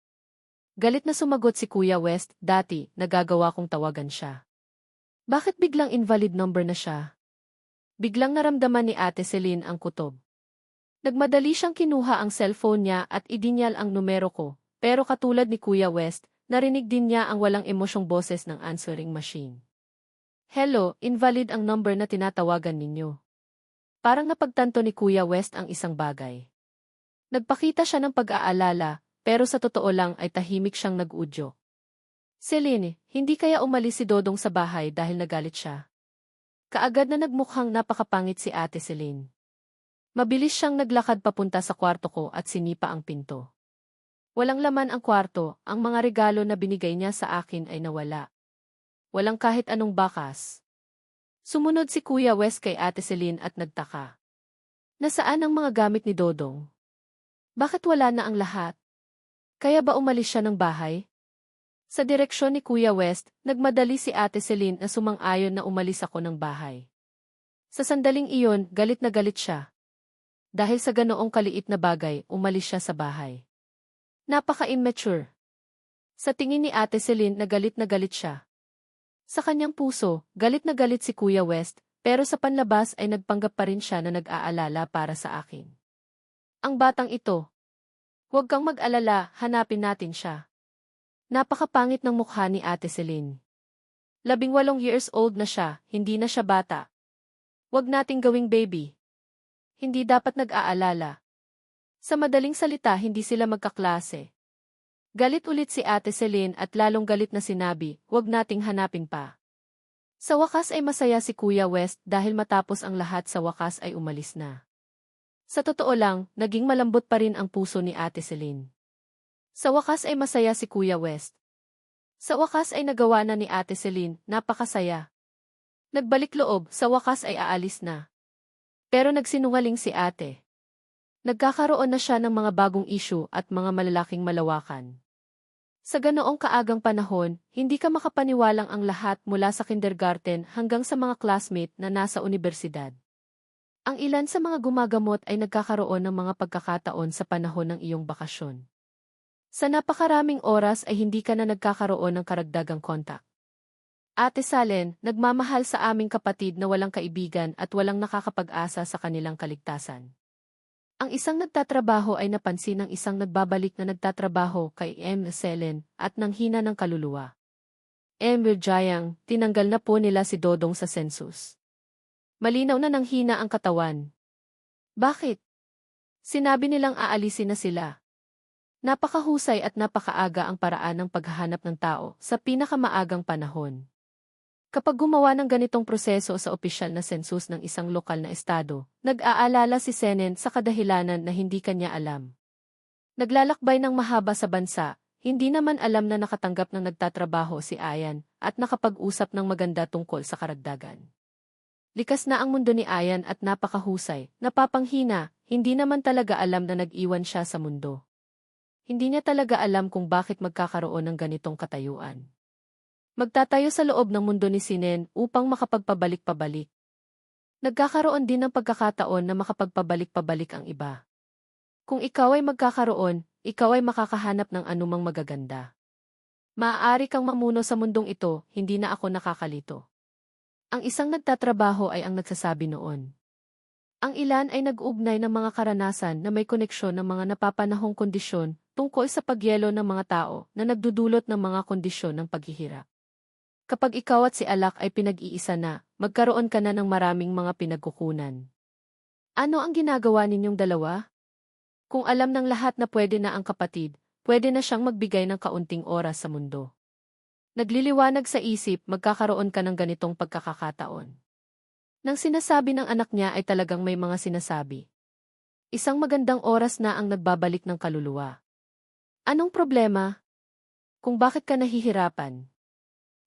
Speaker 1: Galit na sumagot si Kuya West, dati, nagagawa kong tawagan siya. Bakit biglang invalid number na siya? Biglang naramdaman ni Ate Celine ang kutob. Nagmadali siyang kinuha ang cellphone niya at idinyal ang numero ko, pero katulad ni Kuya West, narinig din niya ang walang emosyong boses ng answering machine. Hello, invalid ang number na tinatawagan ninyo. Parang napagtanto ni Kuya West ang isang bagay. Nagpakita siya ng pag-aalala, pero sa totoo lang ay tahimik siyang nag-udyo. Celine, hindi kaya umalis si Dodong sa bahay dahil nagalit siya? Kaagad na nagmukhang napakapangit si Ate Celine. Mabilis siyang naglakad papunta sa kwarto ko at sinipa ang pinto. Walang laman ang kwarto, ang mga regalo na binigay niya sa akin ay nawala. Walang kahit anong bakas. Sumunod si Kuya West kay Ate Celine at nagtaka. Nasaan ang mga gamit ni Dodong? Bakit wala na ang lahat? Kaya ba umalis siya ng bahay? Sa direksyon ni Kuya West, nagmadali si Ate Celine na sumang-ayon na umalis ako ng bahay. Sa sandaling iyon, galit na galit siya. Dahil sa ganoong kaliit na bagay, umalis siya sa bahay. Napaka-immature. Sa tingin ni Ate Celine na galit siya. Sa kanyang puso, galit na galit si Kuya West, pero sa panlabas ay nagpanggap pa rin siya na nag-aalala para sa akin. Ang batang ito. Huwag kang mag-alala, hanapin natin siya. Napakapangit ng mukha ni Ate Celine. 18 years old na siya, hindi na siya bata. Huwag nating gawing baby. Hindi dapat nag-aalala. Sa madaling salita, hindi sila magkaklase. Galit ulit si Ate Celine at lalong galit na sinabi, huwag nating hanapin pa. Sa wakas ay masaya si Kuya West dahil matapos ang lahat sa wakas ay umalis na. Sa totoo lang, naging malambot pa rin ang puso ni Ate Celine. Sa wakas ay masaya si Kuya West. Sa wakas ay nagawa na ni Ate Celine, napakasaya. Nagbalik loob, sa wakas ay aalis na. Pero nagsinungaling si Ate. Nagkakaroon na siya ng mga bagong issue at mga malalaking malawakan. Sa ganoong kaagang panahon, hindi ka makapaniwalang ang lahat mula sa kindergarten hanggang sa mga classmate na nasa unibersidad. Ang ilan sa mga gumagamot ay nagkakaroon ng mga pagkakataon sa panahon ng iyong bakasyon. Sa napakaraming oras ay hindi ka na nagkakaroon ng karagdagang kontak. Ate Salen, nagmamahal sa aming kapatid na walang kaibigan at walang nakakapag-asa sa kanilang kaligtasan. Ang isang nagtatrabaho ay napansin ng isang nagbabalik na nagtatrabaho kay M. Selen at nanghina ng kaluluwa. M. Virjayang, tinanggal na po nila si Dodong sa census. Malinaw na nanghina ang katawan. Bakit? Sinabi nilang aalisin na sila. Napakahusay at napakaaga ang paraan ng paghahanap ng tao sa pinakamaagang panahon. Kapag gumawa ng ganitong proseso sa opisyal na sensus ng isang lokal na estado, nag-aalala si Senen sa kadahilanan na hindi kanya alam. Naglalakbay ng mahaba sa bansa, hindi naman alam na nakatanggap ng nagtatrabaho si Ayan at nakapag-usap ng maganda tungkol sa karagdagan. Likas na ang mundo ni Ayan at napakahusay, napapanghina, hindi naman talaga alam na nag-iwan siya sa mundo. Hindi niya talaga alam kung bakit magkakaroon ng ganitong katayuan. Magtatayo sa loob ng mundo ni Sinen upang makapagpabalik-pabalik. Nagkakaroon din ng pagkakataon na makapagpabalik-pabalik ang iba. Kung ikaw ay magkakaroon, ikaw ay makakahanap ng anumang magaganda. Maaari kang mamuno sa mundong ito, hindi na ako nakakalito. Ang isang nagtatrabaho ay ang nagsasabi noon. Ang ilan ay nag-uugnay ng mga karanasan na may koneksyon ng mga napapanahong kondisyon tungkol sa pagyelo ng mga tao na nagdudulot ng mga kondisyon ng paghihirap. Kapag ikaw at si Alak ay pinag-iisa na, magkaroon ka na ng maraming mga pinagkukunan. Ano ang ginagawa ninyong dalawa? Kung alam ng lahat na pwede na ang kapatid, pwede na siyang magbigay ng kaunting oras sa mundo. Nagliliwanag sa isip, magkakaroon ka ng ganitong pagkakataon. Nang sinasabi ng anak niya ay talagang may mga sinasabi. Isang magandang oras na ang nagbabalik ng kaluluwa. Anong problema? Kung bakit ka nahihirapan?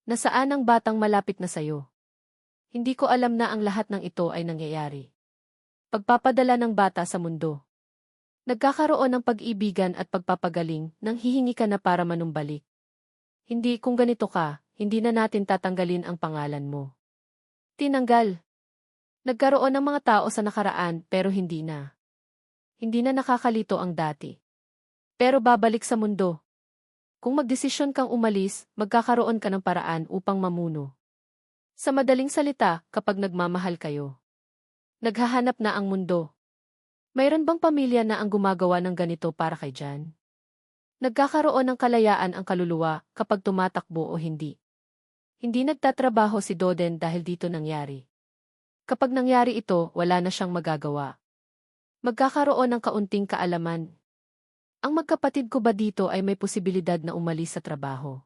Speaker 1: Nasaan ang batang malapit na sayo? Hindi ko alam na ang lahat ng ito ay nangyayari. Pagpapadala ng bata sa mundo. Nagkakaroon ng pag-ibigan at pagpapagaling nang hihingi ka na para manumbalik. Hindi kung ganito ka, hindi na natin tatanggalin ang pangalan mo. Tinanggal. Nagkaroon ng mga tao sa nakaraan pero hindi na. Hindi na nakakalito ang dati. Pero babalik sa mundo. Kung magdesisyon kang umalis, magkakaroon ka ng paraan upang mamuno. Sa madaling salita, kapag nagmamahal kayo, naghahanap na ang mundo. Mayroon bang pamilya na ang gumagawa ng ganito para kay Jan? Nagkakaroon ng kalayaan ang kaluluwa kapag tumatakbo o hindi. Hindi nagtatrabaho si Doden dahil dito nangyari. Kapag nangyari ito, wala na siyang magagawa. Magkakaroon ng kaunting kaalaman. Ang magkapatid ko ba dito ay may posibilidad na umalis sa trabaho?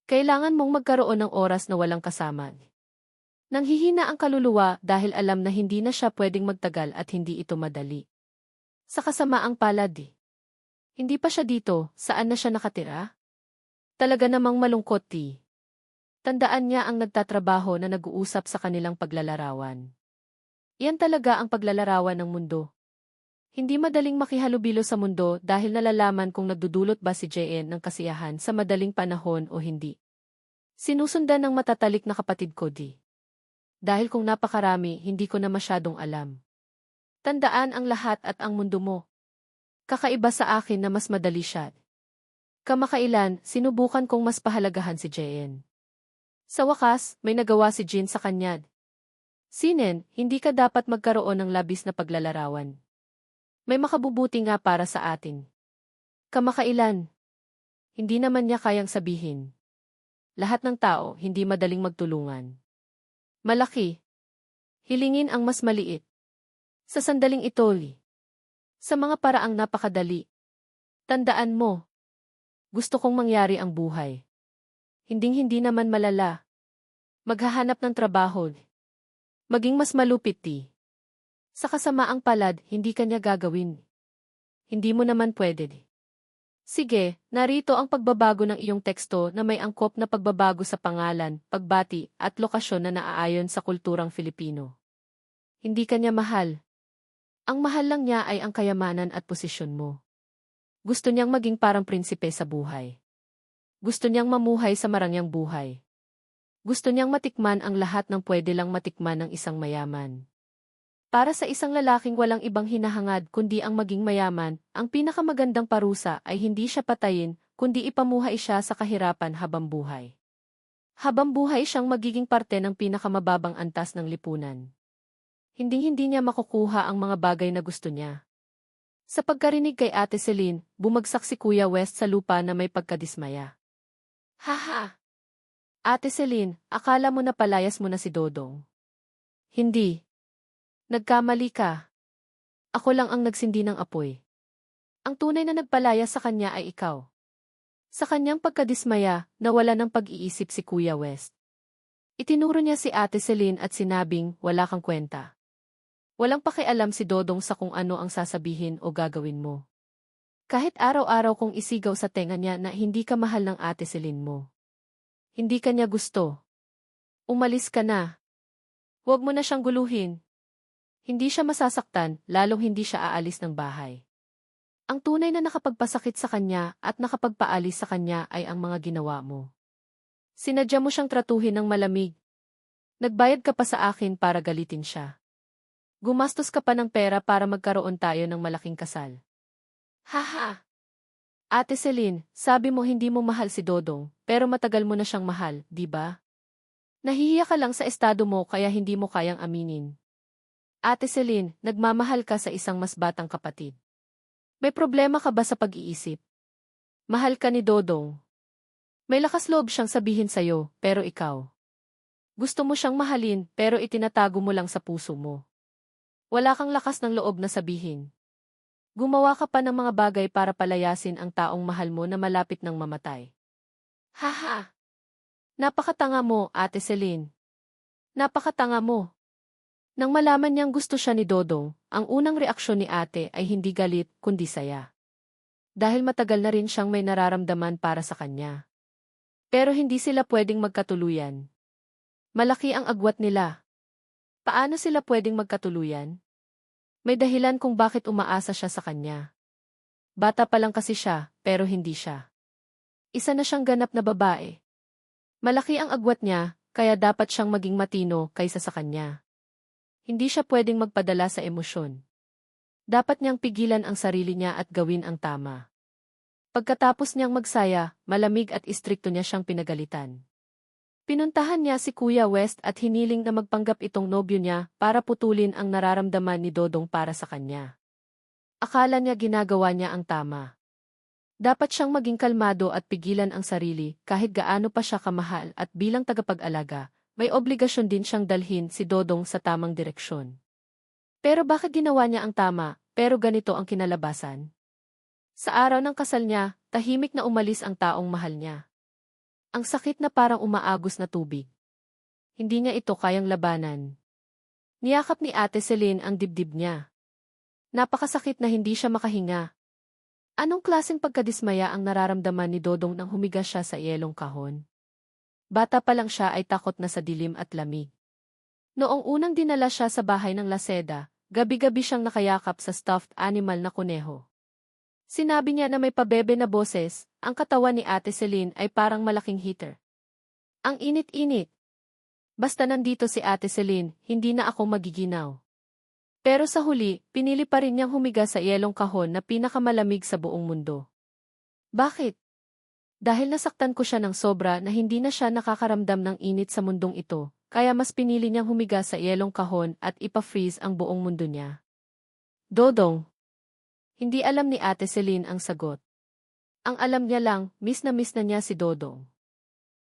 Speaker 1: Kailangan mong magkaroon ng oras na walang kasama. Nanghihina ang kaluluwa dahil alam na hindi na siya pwedeng magtagal at hindi ito madali. Sa kasamaang palad. Hindi pa siya dito, saan na siya nakatira? Talaga namang malungkot. Tandaan niya ang nagtatrabaho na nag-uusap sa kanilang paglalarawan. Iyan talaga ang paglalarawan ng mundo. Hindi madaling makihalubilo sa mundo dahil nalalaman kung nagdudulot ba si JN ng kasiyahan sa madaling panahon o hindi. Sinusundan ng matatalik na kapatid ko. Dahil kung napakarami, hindi ko na masyadong alam. Tandaan ang lahat at ang mundo mo. Kakaiba sa akin na mas madali siya. Kamakailan, sinubukan kong mas pahalagahan si JN. Sa wakas, may nagawa si Jin sa kanya. Sinen, hindi ka dapat magkaroon ng labis na paglalarawan. May makabubuti nga para sa atin. Kamakailan. Hindi naman niya kayang sabihin. Lahat ng tao, hindi madaling magtulungan. Malaki. Hilingin ang mas maliit. Sa sandaling ito, sa mga paraang napakadali. Tandaan mo. Gusto kong mangyari ang buhay. Hinding-hindi naman malala. Maghahanap ng trabaho. Maging mas malupit. Sa kasamaang palad, hindi kanya gagawin. Hindi mo naman pwede. Sige, narito ang pagbabago ng iyong teksto na may angkop na pagbabago sa pangalan, pagbati, at lokasyon na naaayon sa kulturang Filipino. Hindi kanya mahal. Ang mahal lang niya ay ang kayamanan at posisyon mo. Gusto niyang maging parang prinsipe sa buhay. Gusto niyang mamuhay sa marangyang buhay. Gusto niyang matikman ang lahat ng pwede lang matikman ng isang mayaman. Para sa isang lalaking walang ibang hinahangad kundi ang maging mayaman, ang pinakamagandang parusa ay hindi siya patayin, kundi ipamuhay siya sa kahirapan habang buhay. Habang buhay siyang magiging parte ng pinakamababang antas ng lipunan. Hinding-hindi niya makukuha ang mga bagay na gusto niya. Sa pagkarinig kay Ate Celine, bumagsak si Kuya West sa lupa na may pagkadismaya. Haha! Ate Celine, akala mo na palayas mo na si Dodong. Hindi. Nagkamali ka. Ako lang ang nagsindi ng apoy. Ang tunay na nagpalaya sa kanya ay ikaw. Sa kanyang pagkadismaya, nawala ng pag-iisip si Kuya West. Itinuro niya si Ate Celine at sinabing, wala kang kwenta. Walang pakialam si Dodong sa kung ano ang sasabihin o gagawin mo. Kahit araw-araw kong isigaw sa tenga niya na hindi ka mahal ng Ate Celine mo. Hindi ka niya gusto. Umalis ka na. Huwag mo na siyang guluhin. Hindi siya masasaktan, lalong hindi siya aalis ng bahay. Ang tunay na nakapagpasakit sa kanya at nakapagpaalis sa kanya ay ang mga ginawa mo. Sinadya mo siyang tratuhin ng malamig. Nagbayad ka pa sa akin para galitin siya. Gumastos ka pa ng pera para magkaroon tayo ng malaking kasal. Haha! Ate Celine, sabi mo hindi mo mahal si Dodong, pero matagal mo na siyang mahal, di ba? Nahihiya ka lang sa estado mo kaya hindi mo kayang aminin. Ate Celine, nagmamahal ka sa isang mas batang kapatid. May problema ka ba sa pag-iisip? Mahal ka ni Dodong. May lakas loob siyang sabihin sa'yo, pero ikaw. Gusto mo siyang mahalin, pero itinatago mo lang sa puso mo. Wala kang lakas ng loob na sabihin. Gumawa ka pa ng mga bagay para palayasin ang taong mahal mo na malapit ng mamatay. Haha! Napakatanga mo, Ate Celine. Napakatanga mo. Nang malaman niyang gusto siya ni Dodong, ang unang reaksyon ni ate ay hindi galit, kundi saya. Dahil matagal na rin siyang may nararamdaman para sa kanya. Pero hindi sila pwedeng magkatuluyan. Malaki ang agwat nila. Paano sila pwedeng magkatuluyan? May dahilan kung bakit umaasa siya sa kanya. Bata pa lang kasi siya, pero hindi siya. Isa na siyang ganap na babae. Malaki ang agwat niya, kaya dapat siyang maging matino kaysa sa kanya. Hindi siya pwedeng magpadala sa emosyon. Dapat niyang pigilan ang sarili niya at gawin ang tama. Pagkatapos niyang magsaya, malamig at istrikto niya siyang pinagalitan. Pinuntahan niya si Kuya West at hiniling na magpanggap itong nobyo niya para putulin ang nararamdaman ni Dodong para sa kanya. Akala niya ginagawa niya ang tama. Dapat siyang maging kalmado at pigilan ang sarili kahit gaano pa siya kamahal at bilang tagapag-alaga, may obligasyon din siyang dalhin si Dodong sa tamang direksyon. Pero bakit ginawa niya ang tama, pero ganito ang kinalabasan? Sa araw ng kasal niya, tahimik na umalis ang taong mahal niya. Ang sakit na parang umaagos na tubig. Hindi niya ito kayang labanan. Niyakap ni Ate Celine ang dibdib niya. Napakasakit na hindi siya makahinga. Anong klaseng pagkadismaya ang nararamdaman ni Dodong nang humiga siya sa yelong kahon? Bata pa lang siya ay takot na sa dilim at lamig. Noong unang dinala siya sa bahay ng Laseda, gabi-gabi siyang nakayakap sa stuffed animal na kuneho. Sinabi niya na may pabebe na boses, ang katawan ni Ate Celine ay parang malaking heater. Ang init-init. Basta nandito si Ate Celine, hindi na ako magiginaw. Pero sa huli, pinili pa rin niyang humiga sa yelong kahon na pinakamalamig sa buong mundo. Bakit? Dahil nasaktan ko siya ng sobra na hindi na siya nakakaramdam ng init sa mundong ito, kaya mas pinili niyang humiga sa yelong kahon at ipa-freeze ang buong mundo niya. Dodong. Hindi alam ni Ate Celine ang sagot. Ang alam niya lang, miss na niya si Dodong.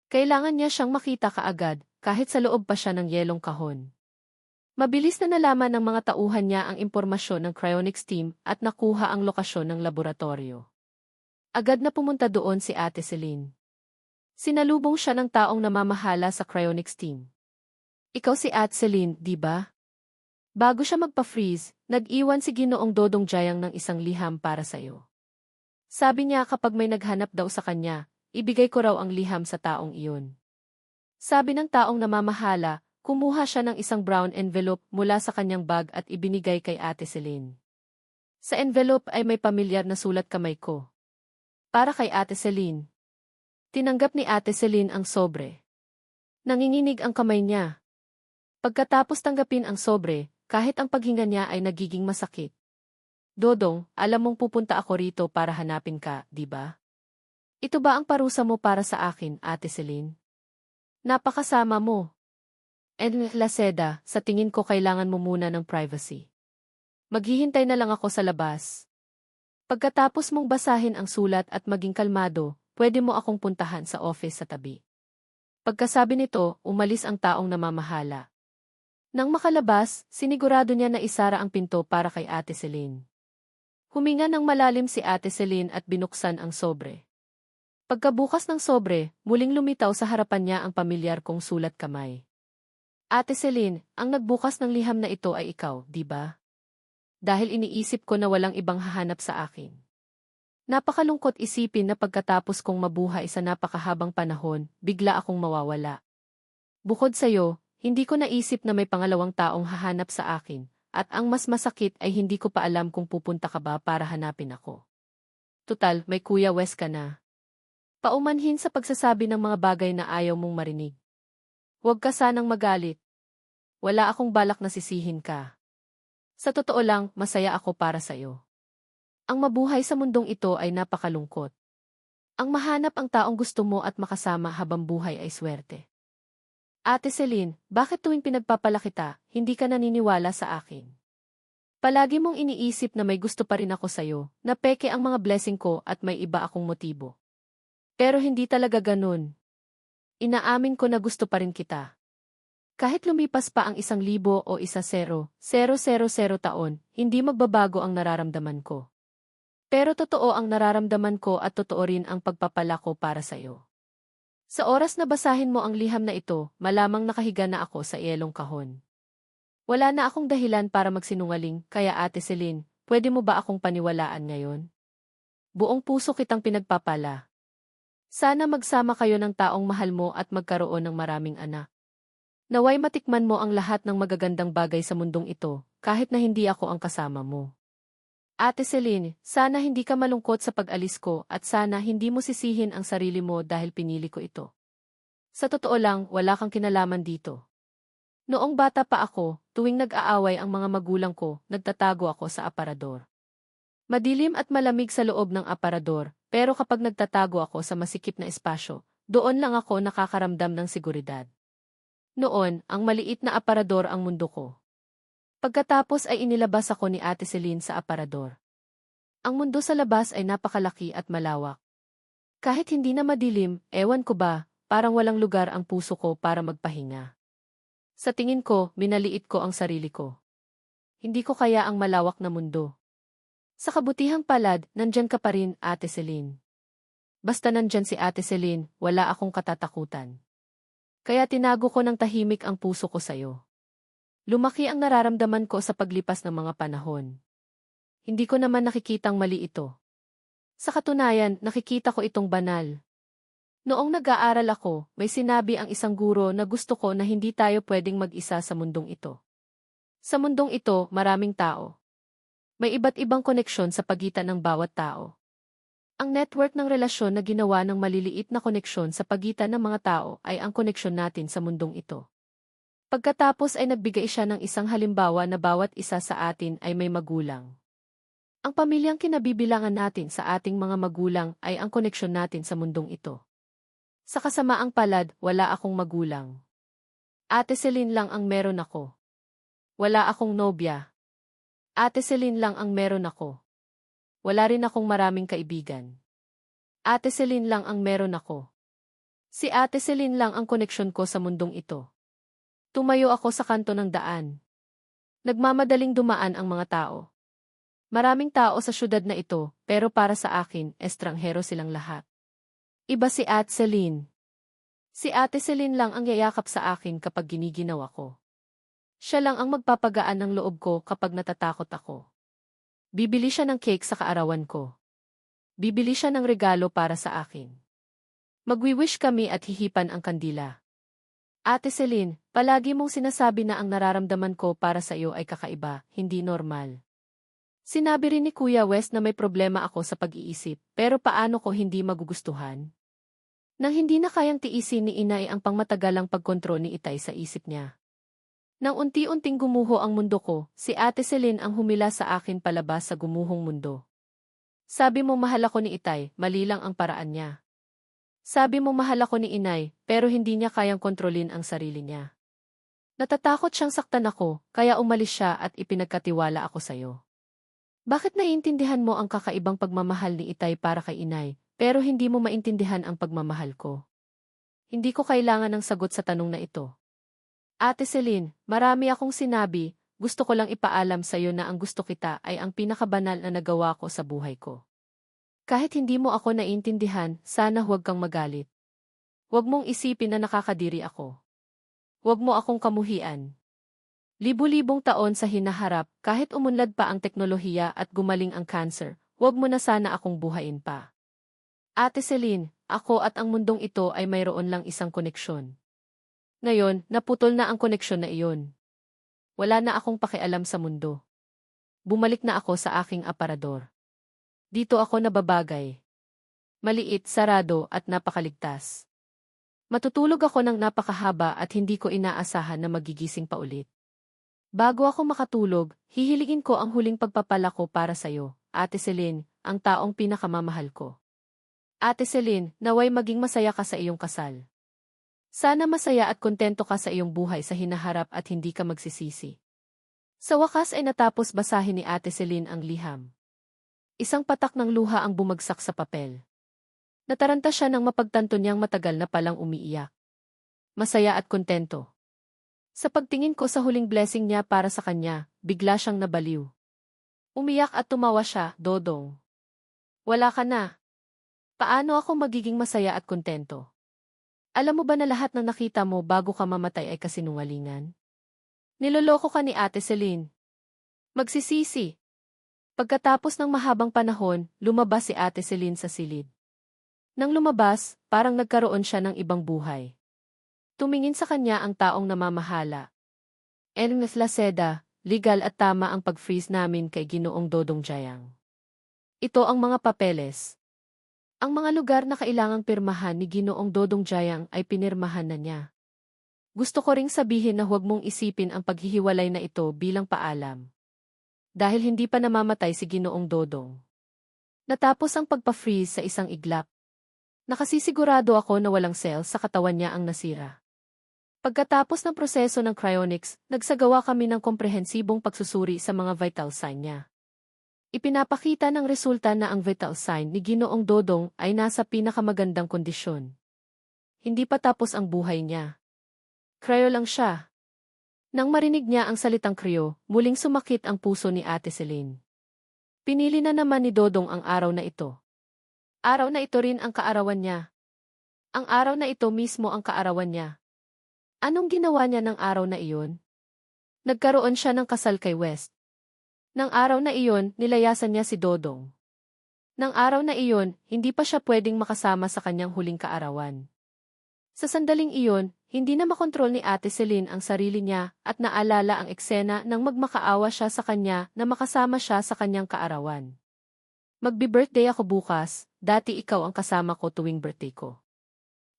Speaker 1: Kailangan niya siyang makita kaagad, kahit sa loob pa siya ng yelong kahon. Mabilis na nalaman ng mga tauhan niya ang impormasyon ng cryonics team at nakuha ang lokasyon ng laboratorio. Agad na pumunta doon si Ate Celine. Sinalubong siya ng taong namamahala sa cryonics team. Ikaw si Ate Celine, di ba? Bago siya magpa-freeze, nag-iwan si Ginoong Dodong Jayang ng isang liham para sa'yo. Sabi niya kapag may naghanap daw sa kanya, ibigay ko raw ang liham sa taong iyon. Sabi ng taong namamahala, kumuha siya ng isang brown envelope mula sa kanyang bag at ibinigay kay Ate Celine. Sa envelope ay may pamilyar na sulat kamay ko. Para kay Ate Celine. Tinanggap ni Ate Celine ang sobre. Nanginginig ang kamay niya. Pagkatapos tanggapin ang sobre, kahit ang paghinga niya ay nagiging masakit. Dodong, alam mong pupunta ako rito para hanapin ka, di ba? Ito ba ang parusa mo para sa akin, Ate Celine? Napakasama mo. And Laseda, sa tingin ko kailangan mo muna ng privacy. Maghihintay na lang ako sa labas. Pagkatapos mong basahin ang sulat at maging kalmado, pwede mo akong puntahan sa office sa tabi. Pagkasabi nito, umalis ang taong namamahala. Nang makalabas, sinigurado niya na isara ang pinto para kay Ate Celine. Huminga ng malalim si Ate Celine at binuksan ang sobre. Pagkabukas ng sobre, muling lumitaw sa harapan niya ang pamilyar kong sulat kamay. Ate Celine, ang nagbukas ng liham na ito ay ikaw, di ba? Dahil iniisip ko na walang ibang hahanap sa akin. Napakalungkot isipin na pagkatapos kong mabuhay sa napakahabang panahon, bigla akong mawawala. Bukod sa'yo, hindi ko naisip na may pangalawang taong hahanap sa akin, at ang mas masakit ay hindi ko pa alam kung pupunta ka ba para hanapin ako. Tutal, may Kuya Wes ka na. Paumanhin sa pagsasabi ng mga bagay na ayaw mong marinig. Huwag ka sanang magalit. Wala akong balak na sisihin ka. Sa totoo lang, masaya ako para sa'yo. Ang mabuhay sa mundong ito ay napakalungkot. Ang mahanap ang taong gusto mo at makasama habang buhay ay swerte. Ate Celine, bakit tuwing pinagpapala kita, hindi ka naniniwala sa akin? Palagi mong iniisip na may gusto pa rin ako sa'yo, na peke ang mga blessing ko at may iba akong motibo. Pero hindi talaga ganun. Inaamin ko na gusto pa rin kita. Kahit lumipas pa ang 1,000 o 1,000,000 taon, hindi magbabago ang nararamdaman ko. Pero totoo ang nararamdaman ko at totoo rin ang pagpapala ko para sa'yo. Sa oras na basahin mo ang liham na ito, malamang nakahiga na ako sa yelong kahon. Wala na akong dahilan para magsinungaling, kaya Ate Celine, pwede mo ba akong paniwalaan ngayon? Buong puso kitang pinagpapala. Sana magsama kayo ng taong mahal mo at magkaroon ng maraming anak. Naway matikman mo ang lahat ng magagandang bagay sa mundong ito, kahit na hindi ako ang kasama mo. Ate Celine, sana hindi ka malungkot sa pag-alis ko at sana hindi mo sisihin ang sarili mo dahil pinili ko ito. Sa totoo lang, wala kang kinalaman dito. Noong bata pa ako, tuwing nag-aaway ang mga magulang ko, nagtatago ako sa aparador. Madilim at malamig sa loob ng aparador, pero kapag nagtatago ako sa masikip na espasyo, doon lang ako nakakaramdam ng seguridad. Noon, ang maliit na aparador ang mundo ko. Pagkatapos ay inilabas ako ni Ate Celine sa aparador. Ang mundo sa labas ay napakalaki at malawak. Kahit hindi na madilim, ewan ko ba, parang walang lugar ang puso ko para magpahinga. Sa tingin ko, minaliit ko ang sarili ko. Hindi ko kaya ang malawak na mundo. Sa kabutihang palad, nandyan ka pa rin, Ate Celine. Basta nandyan si Ate Celine, wala akong katatakutan. Kaya tinago ko ng tahimik ang puso ko sa'yo. Lumaki ang nararamdaman ko sa paglipas ng mga panahon. Hindi ko naman nakikitang mali ito. Sa katunayan, nakikita ko itong banal. Noong nag-aaral ako, may sinabi ang isang guro na gusto ko na hindi tayo pwedeng mag-isa sa mundong ito. Sa mundong ito, maraming tao. May iba't ibang koneksyon sa pagitan ng bawat tao. Ang network ng relasyon na ginawa ng maliliit na koneksyon sa pagitan ng mga tao ay ang koneksyon natin sa mundong ito. Pagkatapos ay nagbigay siya ng isang halimbawa na bawat isa sa atin ay may magulang. Ang pamilyang kinabibilangan natin sa ating mga magulang ay ang koneksyon natin sa mundong ito. Sa kasamaang palad, wala akong magulang. Ate Celine lang ang meron ako. Wala akong nobya. Ate Celine lang ang meron ako. Wala rin akong maraming kaibigan. Ate Celine lang ang meron ako. Si Ate Celine lang ang koneksyon ko sa mundong ito. Tumayo ako sa kanto ng daan. Nagmamadaling dumaan ang mga tao. Maraming tao sa syudad na ito, pero para sa akin, estranghero silang lahat. Iba si Ate Celine. Si Ate Celine lang ang yayakap sa akin kapag giniginaw ako. Siya lang ang magpapagaan ng loob ko kapag natatakot ako. Bibili siya ng cake sa kaarawan ko. Bibili siya ng regalo para sa akin. Magwi-wish kami at hihipan ang kandila. Ate Celine, palagi mong sinasabi na ang nararamdaman ko para sa iyo ay kakaiba, hindi normal. Sinabi rin ni Kuya Wes na may problema ako sa pag-iisip, pero paano ko hindi magugustuhan? Nang hindi na kayang tiisin ni Inay ang pangmatagalang pagkontrol ni Itay sa isip niya. Nang unti-unting gumuho ang mundo ko, si Ate Celine ang humila sa akin palabas sa gumuhong mundo. Sabi mo mahal ako ni Itay, mali lang ang paraan niya. Sabi mo mahal ako ni Inay, pero hindi niya kayang kontrolin ang sarili niya. Natatakot siyang saktan ako, kaya umalis siya at ipinagkatiwala ako sa'yo. Bakit naiintindihan mo ang kakaibang pagmamahal ni Itay para kay Inay, pero hindi mo maintindihan ang pagmamahal ko? Hindi ko kailangan ng sagot sa tanong na ito. Ate Celine, marami akong sinabi, gusto ko lang ipaalam sa'yo na ang gusto kita ay ang pinakabanal na nagawa ko sa buhay ko. Kahit hindi mo ako naiintindihan, sana huwag kang magalit. Huwag mong isipin na nakakadiri ako. Huwag mo akong kamuhian. Libu-libong taon sa hinaharap, kahit umunlad pa ang teknolohiya at gumaling ang cancer, huwag mo na sana akong buhayin pa. Ate Celine, ako at ang mundong ito ay mayroon lang isang koneksyon. Ngayon, naputol na ang koneksyon na iyon. Wala na akong pakialam sa mundo. Bumalik na ako sa aking aparador. Dito ako nababagay. Maliit, sarado at napakaligtas. Matutulog ako ng napakahaba at hindi ko inaasahan na magigising pa ulit. Bago ako makatulog, hihiligin ko ang huling pagpapala ko para sa'yo, Ate Celine, ang taong pinakamamahal ko. Ate Celine, naway maging masaya ka sa iyong kasal. Sana masaya at kontento ka sa iyong buhay sa hinaharap at hindi ka magsisisi. Sa wakas ay natapos basahin ni Ate Celine ang liham. Isang patak ng luha ang bumagsak sa papel. Nataranta siya nang mapagtanto niyang matagal na palang umiiyak. Masaya at kontento. Sa pagtingin ko sa huling blessing niya para sa kanya, bigla siyang nabaliw. Umiyak at tumawa siya, Dodong. Wala ka na. Paano ako magiging masaya at kontento? Alam mo ba na lahat ng nakita mo bago ka mamatay ay kasinungalingan? Niloloko ka ni Ate Celine. Magsisisi. Pagkatapos ng mahabang panahon, lumabas si Ate Celine sa silid. Nang lumabas, parang nagkaroon siya ng ibang buhay. Tumingin sa kanya ang taong namamahala. Ernest Laceda, legal at tama ang pag-freeze namin kay Ginoong Dodong Jayang. Ito ang mga papeles. Ang mga lugar na kailangang pirmahan ni Ginoong Dodong Jayang ay pinirmahan na niya. Gusto ko ring sabihin na huwag mong isipin ang paghihiwalay na ito bilang paalam. Dahil hindi pa namamatay si Ginoong Dodong. Natapos ang pagpa-freeze sa isang iglap. Nakasisigurado ako na walang cells sa katawan niya ang nasira. Pagkatapos ng proseso ng cryonics, nagsagawa kami ng komprehensibong pagsusuri sa mga vital sign niya. Ipinapakita ng resulta na ang vital sign ni Ginoong Dodong ay nasa pinakamagandang kondisyon. Hindi pa tapos ang buhay niya. Cryo lang siya. Nang marinig niya ang salitang cryo, muling sumakit ang puso ni Ate Celine. Pinili na naman ni Dodong ang araw na ito. Araw na ito rin ang kaarawan niya. Ang araw na ito mismo ang kaarawan niya. Anong ginawa niya ng araw na iyon? Nagkaroon siya ng kasal kay West. Nang araw na iyon, nilayasan niya si Dodong. Nang araw na iyon, hindi pa siya pwedeng makasama sa kanyang huling kaarawan. Sa sandaling iyon, hindi na makontrol ni Ate Celine ang sarili niya at naalala ang eksena nang magmakaawa siya sa kanya na makasama siya sa kanyang kaarawan. Magbi-birthday ako bukas, dati ikaw ang kasama ko tuwing birthday ko.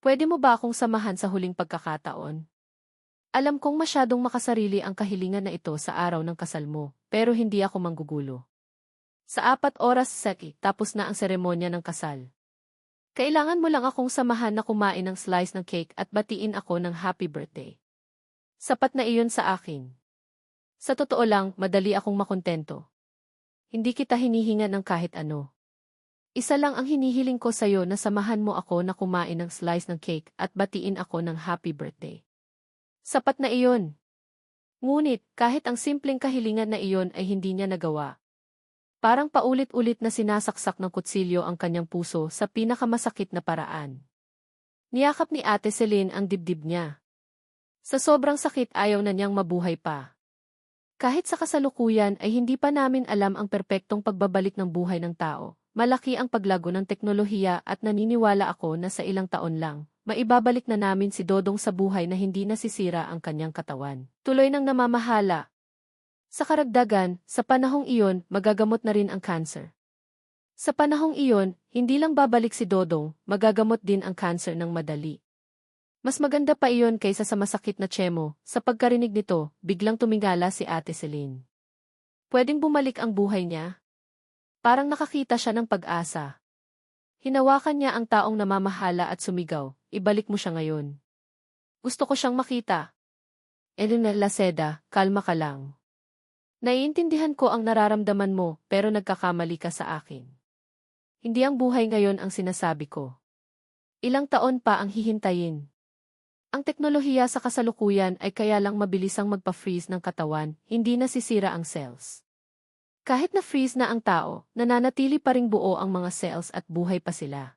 Speaker 1: Pwede mo ba akong samahan sa huling pagkakataon? Alam kong masyadong makasarili ang kahilingan na ito sa araw ng kasal mo, pero hindi ako manggugulo. Sa 4 oras seki, tapos na ang seremonya ng kasal. Kailangan mo lang akong samahan na kumain ng slice ng cake at batiin ako ng happy birthday. Sapat na iyon sa akin. Sa totoo lang, madali akong makontento. Hindi kita hinihinga ng kahit ano. Isa lang ang hinihiling ko sa'yo na samahan mo ako na kumain ng slice ng cake at batiin ako ng happy birthday. Sapat na iyon. Ngunit, kahit ang simpleng kahilingan na iyon ay hindi niya nagawa. Parang paulit-ulit na sinasaksak ng kutsilyo ang kanyang puso sa pinakamasakit na paraan. Niyakap ni Ate Celine ang dibdib niya. Sa sobrang sakit ayaw na niyang mabuhay pa. Kahit sa kasalukuyan ay hindi pa namin alam ang perpektong pagbabalik ng buhay ng tao. Malaki ang paglago ng teknolohiya at naniniwala ako na sa ilang taon lang, maibabalik na namin si Dodong sa buhay na hindi nasisira ang kanyang katawan. Tuloy ng namamahala. Sa karagdagan, sa panahong iyon, magagamot na rin ang cancer. Sa panahong iyon, hindi lang babalik si Dodong, magagamot din ang cancer ng madali. Mas maganda pa iyon kaysa sa masakit na tiyemo. Sa pagkarinig nito, biglang tumingala si Ate Celine. Pwedeng bumalik ang buhay niya? Parang nakakita siya ng pag-asa. Hinawakan niya ang taong namamahala at sumigaw, ibalik mo siya ngayon. Gusto ko siyang makita. Ernest Laceda, kalma ka lang. Naiintindihan ko ang nararamdaman mo, pero nagkakamali ka sa akin. Hindi ang buhay ngayon ang sinasabi ko. Ilang taon pa ang hihintayin. Ang teknolohiya sa kasalukuyan ay kaya lang mabilisang magpa-freeze ng katawan, hindi nasisira ang cells. Kahit na freeze na ang tao, nananatili pa ring buo ang mga cells at buhay pa sila.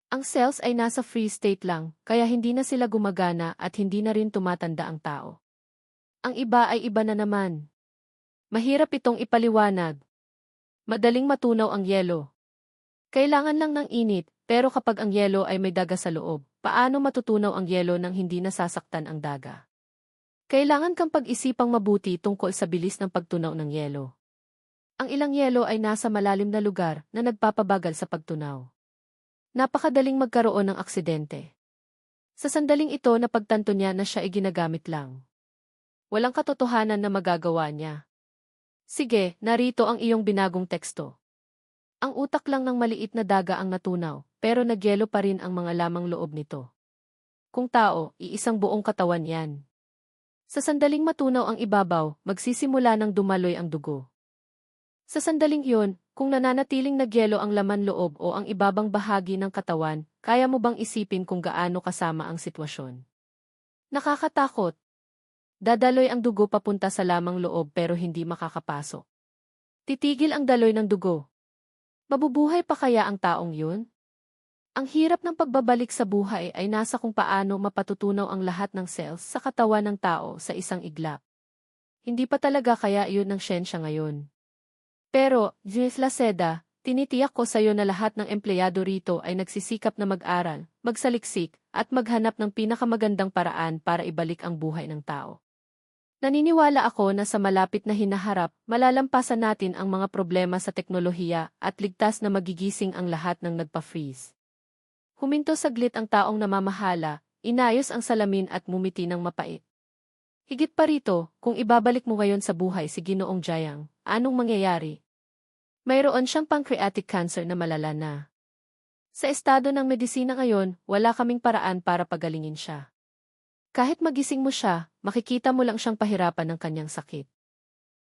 Speaker 1: Ang cells ay nasa free state lang, kaya hindi na sila gumagana at hindi na rin tumatanda ang tao. Ang iba ay iba na naman. Mahirap itong ipaliwanag. Madaling matunaw ang yelo. Kailangan lang ng init, pero kapag ang yelo ay may daga sa loob, paano matutunaw ang yelo nang hindi nasasaktan ang daga? Kailangan kang pag-isipang mabuti tungkol sa bilis ng pagtunaw ng yelo. Ang ilang yelo ay nasa malalim na lugar na nagpapabagal sa pagtunaw. Napakadaling magkaroon ng aksidente. Sa sandaling ito na pagtanto niya na siya ay ginagamit lang. Walang katotohanan na magagawa niya. Sige, narito ang iyong binagong teksto. Ang utak lang ng maliit na daga ang natunaw, pero nagyelo pa rin ang mga lamang loob nito. Kung tao, iisang buong katawan yan. Sa sandaling matunaw ang ibabaw, magsisimula ng dumaloy ang dugo. Sa sandaling iyon, kung nananatiling nagyelo ang laman loob o ang ibabang bahagi ng katawan, kaya mo bang isipin kung gaano kasama ang sitwasyon? Nakakatakot. Dadaloy ang dugo papunta sa lamang loob pero hindi makakapasok. Titigil ang daloy ng dugo. Mabubuhay pa kaya ang taong yun? Ang hirap ng pagbabalik sa buhay ay nasa kung paano mapatutunaw ang lahat ng cells sa katawan ng tao sa isang iglap. Hindi pa talaga kaya yun ng siyensya ngayon. Pero, Ms. Laceda, tinitiyak ko sa iyo na lahat ng empleyado rito ay nagsisikap na mag-aral, magsaliksik, at maghanap ng pinakamagandang paraan para ibalik ang buhay ng tao. Naniniwala ako na sa malapit na hinaharap, malalampasan natin ang mga problema sa teknolohiya at ligtas na magigising ang lahat ng nagpa-freeze. Huminto saglit ang taong namamahala, inayos ang salamin at mumiti ng mapait. Higit pa rito, kung ibabalik mo ngayon sa buhay si Ginoong Jayang, anong mangyayari? Mayroon siyang pancreatic cancer na malala na. Sa estado ng medisina ngayon, wala kaming paraan para pagalingin siya. Kahit magising mo siya, makikita mo lang siyang pahirapan ng kanyang sakit.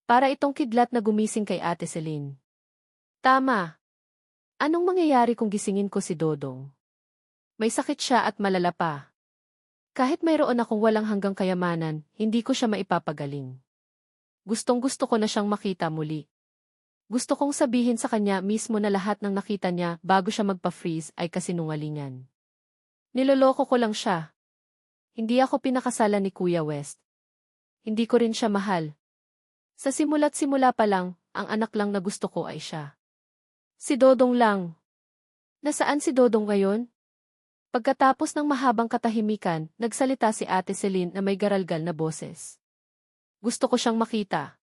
Speaker 1: Para itong kidlat na gumising kay Ate Celine. Tama. Anong mangyayari kung gisingin ko si Dodong? May sakit siya at malala pa. Kahit mayroon akong walang hanggang kayamanan, hindi ko siya maipapagaling. Gustong-gusto ko na siyang makita muli. Gusto kong sabihin sa kanya mismo na lahat ng nakita niya bago siya magpa-freeze ay kasinungalingan. Niloloko ko lang siya. Hindi ako pinakasalan ni Kuya West. Hindi ko rin siya mahal. Sa simula't simula pa lang, ang anak lang na gusto ko ay siya. Si Dodong lang. Nasaan si Dodong ngayon? Pagkatapos ng mahabang katahimikan, nagsalita si Ate Celine na may garalgal na boses. Gusto ko siyang makita.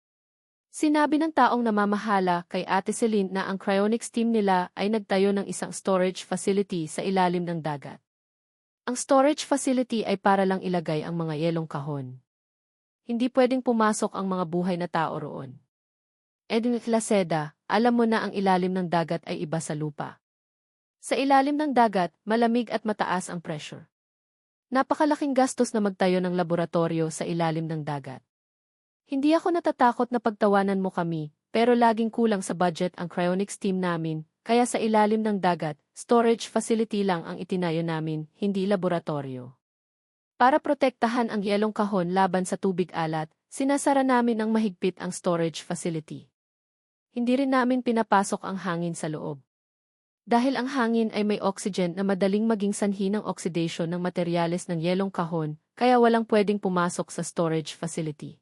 Speaker 1: Sinabi ng taong namamahala kay Ate Celine na ang cryonics team nila ay nagtayo ng isang storage facility sa ilalim ng dagat. Ang storage facility ay para lang ilagay ang mga yelong kahon. Hindi pwedeng pumasok ang mga buhay na tao roon. Edwin Laceda, alam mo na ang ilalim ng dagat ay iba sa lupa. Sa ilalim ng dagat, malamig at mataas ang pressure. Napakalaking gastos na magtayo ng laboratorio sa ilalim ng dagat. Hindi ako natatakot na pagtawanan mo kami, pero laging kulang sa budget ang cryonics team namin, kaya sa ilalim ng dagat, storage facility lang ang itinayo namin, hindi laboratorio. Para protektahan ang yelong kahon laban sa tubig alat, sinasara namin ng mahigpit ang storage facility. Hindi rin namin pinapasok ang hangin sa loob. Dahil ang hangin ay may oxygen na madaling maging sanhi ng oxidation ng materyales ng yelong kahon, kaya walang pwedeng pumasok sa storage facility.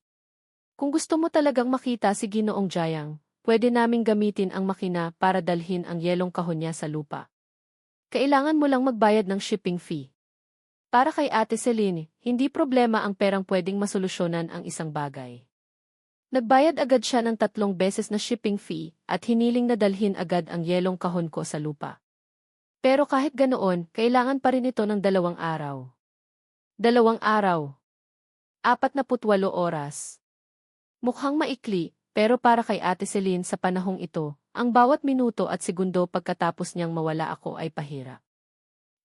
Speaker 1: Kung gusto mo talagang makita si Ginoong Jayang, pwede naming gamitin ang makina para dalhin ang yelong kahon niya sa lupa. Kailangan mo lang magbayad ng shipping fee. Para kay Ate Celine, hindi problema ang perang pwedeng masolusyonan ang isang bagay. Nagbayad agad siya ng 3 beses na shipping fee at hiniling na dalhin agad ang yelong kahon ko sa lupa. Pero kahit ganoon, kailangan pa rin ito ng 2 araw. 2 araw. 48 oras. Mukhang maikli, pero para kay Ate Celine sa panahong ito, ang bawat minuto at segundo pagkatapos niyang mawala ako ay pahirap.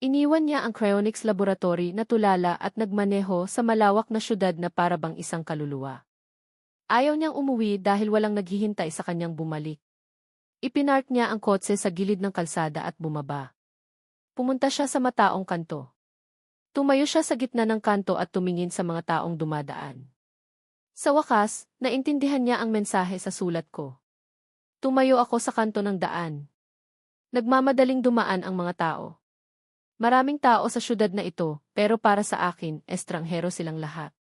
Speaker 1: Iniwan niya ang cryonics laboratory na tulala at nagmaneho sa malawak na syudad na parabang isang kaluluwa. Ayaw niyang umuwi dahil walang naghihintay sa kanyang bumalik. Ipinark niya ang kotse sa gilid ng kalsada at bumaba. Pumunta siya sa mataong kanto. Tumayo siya sa gitna ng kanto at tumingin sa mga taong dumadaan. Sa wakas, naintindihan niya ang mensahe sa sulat ko. Tumayo ako sa kanto ng daan. Nagmamadaling dumaan ang mga tao. Maraming tao sa syudad na ito, pero para sa akin, estranghero silang lahat.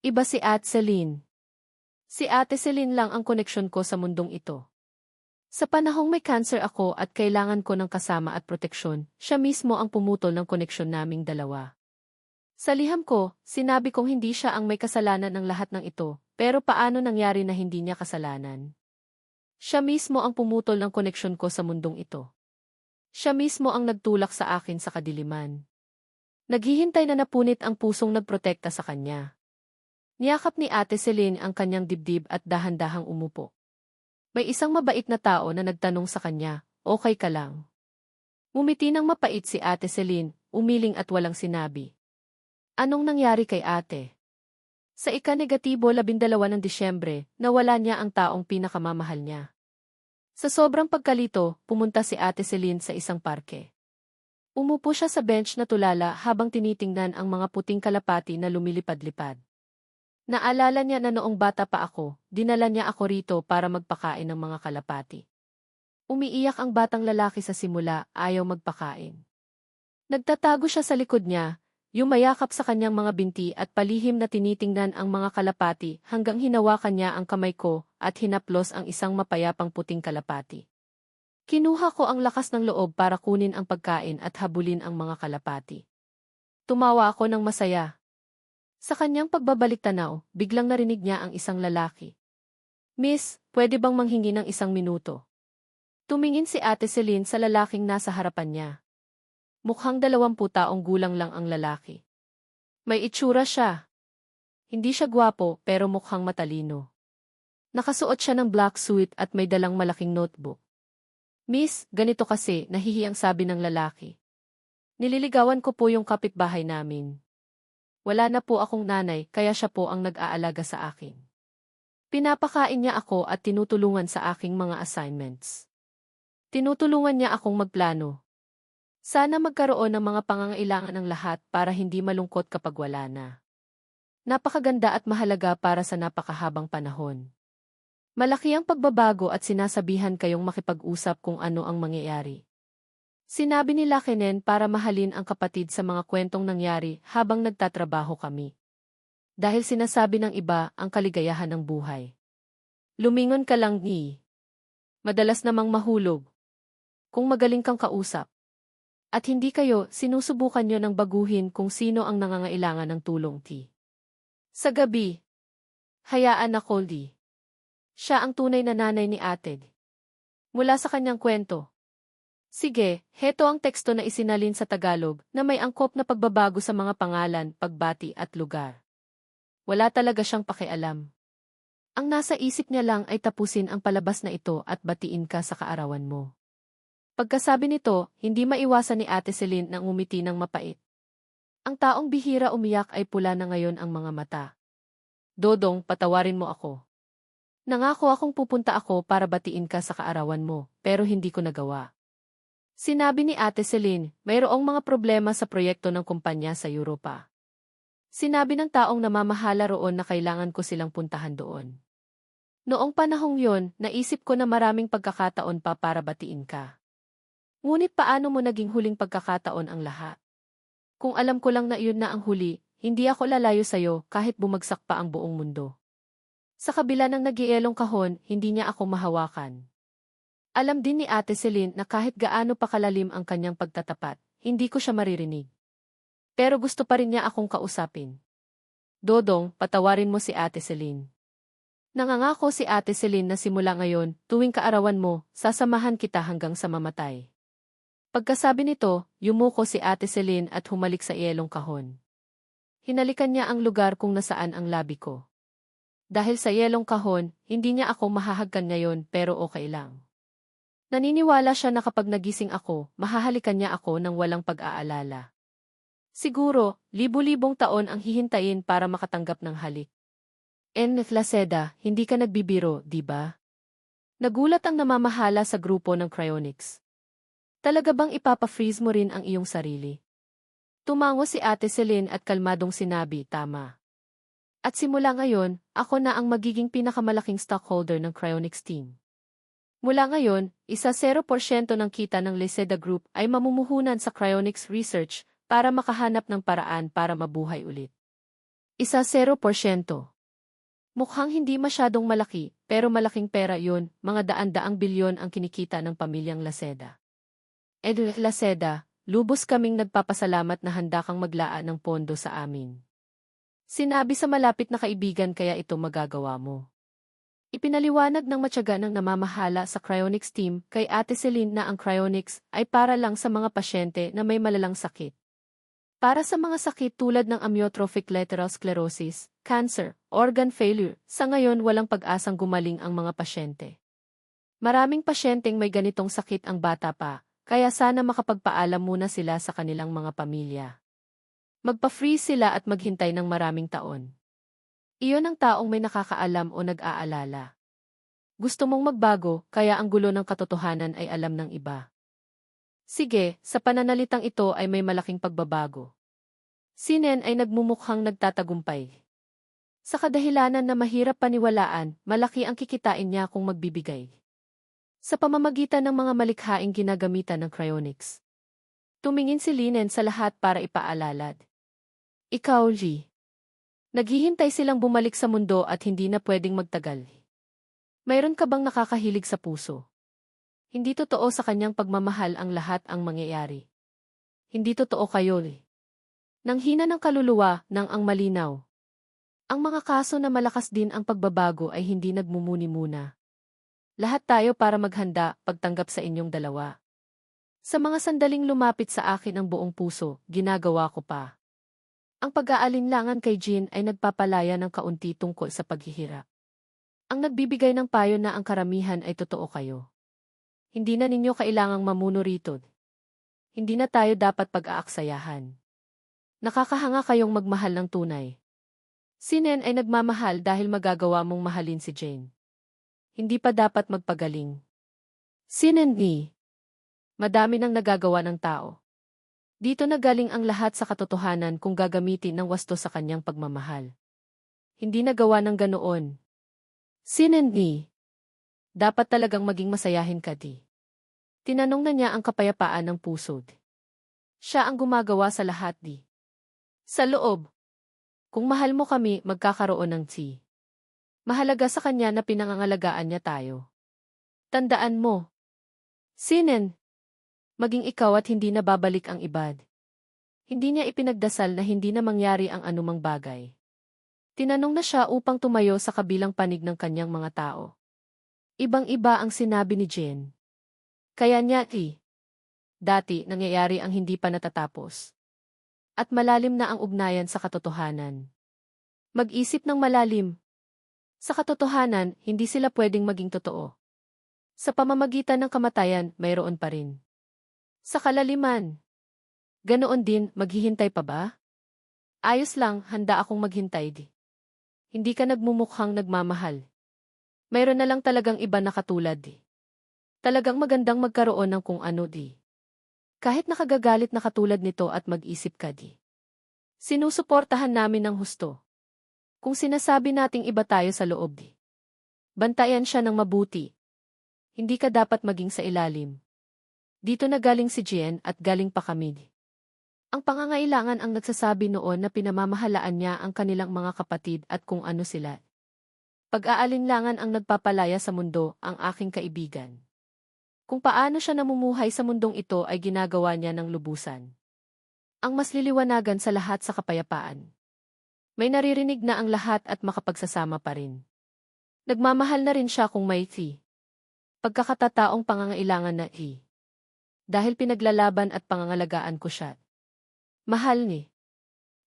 Speaker 1: Iba si Ate Celine. Si Ate Celine lang ang koneksyon ko sa mundong ito. Sa panahong may cancer ako at kailangan ko ng kasama at proteksyon, siya mismo ang pumutol ng koneksyon naming dalawa. Sa liham ko, sinabi kong hindi siya ang may kasalanan ng lahat ng ito, pero paano nangyari na hindi niya kasalanan? Siya mismo ang pumutol ng koneksyon ko sa mundong ito. Siya mismo ang nagtulak sa akin sa kadiliman. Naghihintay na napunit ang pusong nagprotekta sa kanya. Niyakap ni Ate Celine ang kanyang dibdib at dahan-dahang umupo. May isang mabait na tao na nagtanong sa kanya, "Okay ka lang?" Ngumiti ng mapait si Ate Celine, umiling at walang sinabi. Anong nangyari kay ate? Sa ika-12 ng Disyembre, nawala niya ang taong pinakamamahal niya. Sa sobrang pagkalito, pumunta si Ate Celine sa isang parke. Umupo siya sa bench na tulala habang tinitingnan ang mga puting kalapati na lumilipad-lipad. Naalala niya na noong bata pa ako, dinala niya ako rito para magpakain ng mga kalapati. Umiiyak ang batang lalaki sa simula, ayaw magpakain. Nagtatago siya sa likod niya, yumayakap sa kanyang mga binti at palihim na tinitingnan ang mga kalapati hanggang hinawakan niya ang kamay ko at hinaplos ang isang mapayapang puting kalapati. Kinuha ko ang lakas ng loob para kunin ang pagkain at habulin ang mga kalapati. Tumawa ako ng masaya. Sa kanyang pagbabalik tanaw, biglang narinig niya ang isang lalaki. "Miss, pwede bang manghingi ng 1 minuto?" Tumingin si Ate Celine sa lalaking nasa harapan niya. Mukhang 20 taong gulang lang ang lalaki. May itsura siya. Hindi siya gwapo pero mukhang matalino. Nakasuot siya ng black suit at may dalang malaking notebook. "Miss, ganito kasi," nahihiyang sabi ng lalaki. "Nililigawan ko po yung kapitbahay namin. Wala na po akong nanay kaya siya po ang nag-aalaga sa akin. Pinapakain niya ako at tinutulungan sa aking mga assignments. Tinutulungan niya akong magplano. Sana magkaroon ng mga pangangailangan ng lahat para hindi malungkot kapag wala na. Napakaganda at mahalaga para sa napakahabang panahon. Malaki ang pagbabago at sinasabihan kayong makipag-usap kung ano ang mangyayari." Sinabi ni Lakenen para mahalin ang kapatid sa mga kwentong nangyari habang nagtatrabaho kami. Dahil sinasabi ng iba ang kaligayahan ng buhay. Lumingon ka lang ni. Madalas namang mahulog. Kung magaling kang kausap. At hindi kayo, sinusubukan nyo ng baguhin kung sino ang nangangailangan ng tulong ti. Sa gabi, hayaan na Coldy. Siya ang tunay na nanay ni Ate. Mula sa kanyang kwento. Sige, heto ang teksto na isinalin sa Tagalog na may angkop na pagbabago sa mga pangalan, pagbati at lugar. Wala talaga siyang pakialam. Ang nasa isip niya lang ay tapusin ang palabas na ito at batiin ka sa kaarawan mo. Pagkasabi nito, hindi maiwasan ni Ate Celine na ngumiti ng mapait. Ang taong bihira umiyak ay pula na ngayon ang mga mata. "Dodong, patawarin mo ako. Nangako akong pupunta ako para batiin ka sa kaarawan mo, pero hindi ko nagawa." Sinabi ni Ate Celine, mayroong mga problema sa proyekto ng kumpanya sa Europa. Sinabi ng taong namamahala roon na kailangan ko silang puntahan doon. Noong panahong yon, naisip ko na maraming pagkakataon pa para batiin ka. Ngunit paano mo naging huling pagkakataon ang lahat? Kung alam ko lang na iyon na ang huli, hindi ako lalayo sa'yo kahit bumagsak pa ang buong mundo. Sa kabila ng nagielong kahon, hindi niya ako mahawakan. Alam din ni Ate Celine na kahit gaano pa kalalim ang kanyang pagtatapat, hindi ko siya maririnig. Pero gusto pa rin niya akong kausapin. "Dodong, patawarin mo si Ate Celine." Nangangako si Ate Celine na simula ngayon, tuwing kaarawan mo, sasamahan kita hanggang sa mamatay. Pagkasabi nito, yumuko si Ate Celine at humalik sa yelong kahon. Hinalikan niya ang lugar kung nasaan ang labi ko. Dahil sa yelong kahon, hindi niya ako mahahagkan ngayon pero okay lang. Naniniwala siya na kapag nagising ako, mahahalikan niya ako ng walang pag-aalala. Siguro, libu-libong taon ang hihintayin para makatanggap ng halik. Laceda, hindi ka nagbibiro, di ba? Nagulat ang namamahala sa grupo ng cryonics. Talaga bang ipapa-freeze mo rin ang iyong sarili? Tumango si Ate Celine at kalmadong sinabi, "Tama. At simula ngayon, ako na ang magiging pinakamalaking stockholder ng cryonics team." Mula ngayon, 0% ng kita ng Leseda Group ay mamumuhunan sa cryonics research para makahanap ng paraan para mabuhay ulit. 0%. Mukhang hindi masyadong malaki, pero malaking pera yun, mga daan-daang bilyon ang kinikita ng pamilyang Laseda. Laseda, lubos kaming nagpapasalamat na handa kang maglaan ng pondo sa amin. Sinabi sa malapit na kaibigan kaya ito magagawa mo. Ipinaliwanag ng matyaga ng namamahala sa cryonics team kay Ate Celine na ang cryonics ay para lang sa mga pasyente na may malalang sakit. Para sa mga sakit tulad ng amyotrophic lateral sclerosis, cancer, organ failure, sa ngayon walang pag-asang gumaling ang mga pasyente. Maraming pasyenteng may ganitong sakit ang bata pa, kaya sana makapagpaalam muna sila sa kanilang mga pamilya. Magpa-freeze sila at maghintay ng maraming taon. Iyon ang taong may nakakaalam o nag-aalala. Gusto mong magbago, kaya ang gulo ng katotohanan ay alam ng iba. Sige, sa pananalitang ito ay may malaking pagbabago. Si Nen ay nagmumukhang nagtatagumpay. Sa kadahilanan na mahirap paniwalaan, malaki ang kikitain niya kung magbibigay. Sa pamamagitan ng mga malikhaing ginagamitan ng cryonics. Tumingin si Linen sa lahat para ipaalalad. Ikaw, Lee. Naghihintay silang bumalik sa mundo at hindi na pwedeng magtagal. Mayroon ka bang nakakahilig sa puso? Hindi totoo sa kanyang pagmamahal ang lahat ang mangyayari. Hindi totoo kayo, Lee. Nang hina ng kaluluwa, nang ang malinaw. Ang mga kaso na malakas din ang pagbabago ay hindi nagmumuni-muna. Lahat tayo para maghanda, pagtanggap sa inyong dalawa. Sa mga sandaling lumapit sa akin ang buong puso, ginagawa ko pa. Ang pag-aalinlangan kay Jean ay nagpapalaya ng kaunti tungkol sa paghihirap. Ang nagbibigay ng payo na ang karamihan ay totoo kayo. Hindi na ninyo kailangang mamuno rito. Hindi na tayo dapat pag-aaksayahan. Nakakahanga kayong magmahal ng tunay. Si Nen ay nagmamahal dahil magagawa mong mahalin si Jane. Hindi pa dapat magpagaling. Si Nen ni. Madami nang nagagawa ng tao. Dito na galing ang lahat sa katotohanan kung gagamitin ng wasto sa kanyang pagmamahal. Hindi nagawa ng ganoon. Si Nen ni. Dapat talagang maging masayahin ka di. Tinanong na niya ang kapayapaan ng puso. Siya ang gumagawa sa lahat di. Sa loob. Kung mahal mo kami, magkakaroon ng ti. Mahalaga sa kanya na pinangangalagaan niya tayo. Tandaan mo. Sinen. Maging ikaw at hindi na babalik ang ibad. Hindi niya ipinagdasal na hindi na mangyari ang anumang bagay. Tinanong na siya upang tumayo sa kabilang panig ng kanyang mga tao. Ibang-iba ang sinabi ni Jen. Kaya niya, dati nangyayari ang hindi pa natatapos. At malalim na ang ugnayan sa katotohanan. Mag-isip ng malalim. Sa katotohanan, hindi sila pwedeng maging totoo. Sa pamamagitan ng kamatayan, mayroon pa rin. Sa kalaliman. Ganoon din, maghihintay pa ba? Ayos lang, handa akong maghintay di. Hindi ka nagmumukhang nagmamahal. Mayroon na lang talagang iba na katulad di. Talagang magandang magkaroon ng kung ano di. Kahit nakagagalit na katulad nito at mag-isip ka di. Sinusuportahan namin ng husto. Kung sinasabi nating iba tayo sa loob di. Bantayan siya ng mabuti. Hindi ka dapat maging sa ilalim. Dito na galing si Jen at galing pa kami. Ang pangangailangan ang nagsasabi noon na pinamamahalaan niya ang kanilang mga kapatid at kung ano sila. Pag-aalinlangan ang nagpapalaya sa mundo, ang aking kaibigan. Kung paano siya namumuhay sa mundong ito ay ginagawa niya ng lubusan. Ang mas liliwanagan sa lahat sa kapayapaan. May naririnig na ang lahat at makapagsasama pa rin. Nagmamahal na rin siya kung may pagkakatataong pangangailangan na Dahil pinaglalaban at pangangalagaan ko siya. Mahal ni.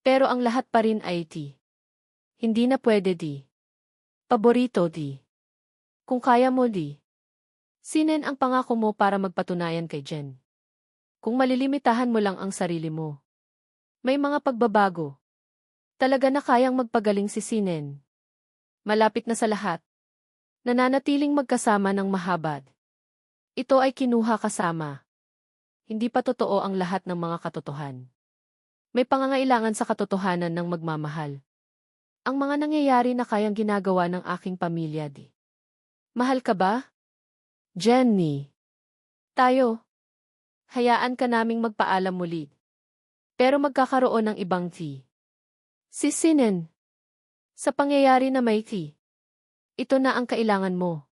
Speaker 1: Pero ang lahat pa rin ay hindi na pwede di. Paborito di. Kung kaya mo di. Sinen ang pangako mo para magpatunayan kay Jen. Kung malilimitahan mo lang ang sarili mo. May mga pagbabago. Talaga na kayang magpagaling si Sinen. Malapit na sa lahat. Nananatiling magkasama ng mahabad. Ito ay kinuha kasama. Hindi pa totoo ang lahat ng mga katotohan. May pangangailangan sa katotohanan ng magmamahal. Ang mga nangyayari na kayang ginagawa ng aking pamilya di. Mahal ka ba? Jenny. Tayo. Hayaan ka naming magpaalam muli. Pero magkakaroon ng ibang tea. Si Sinen. Sa pangyayari na may tea. Ito na ang kailangan mo.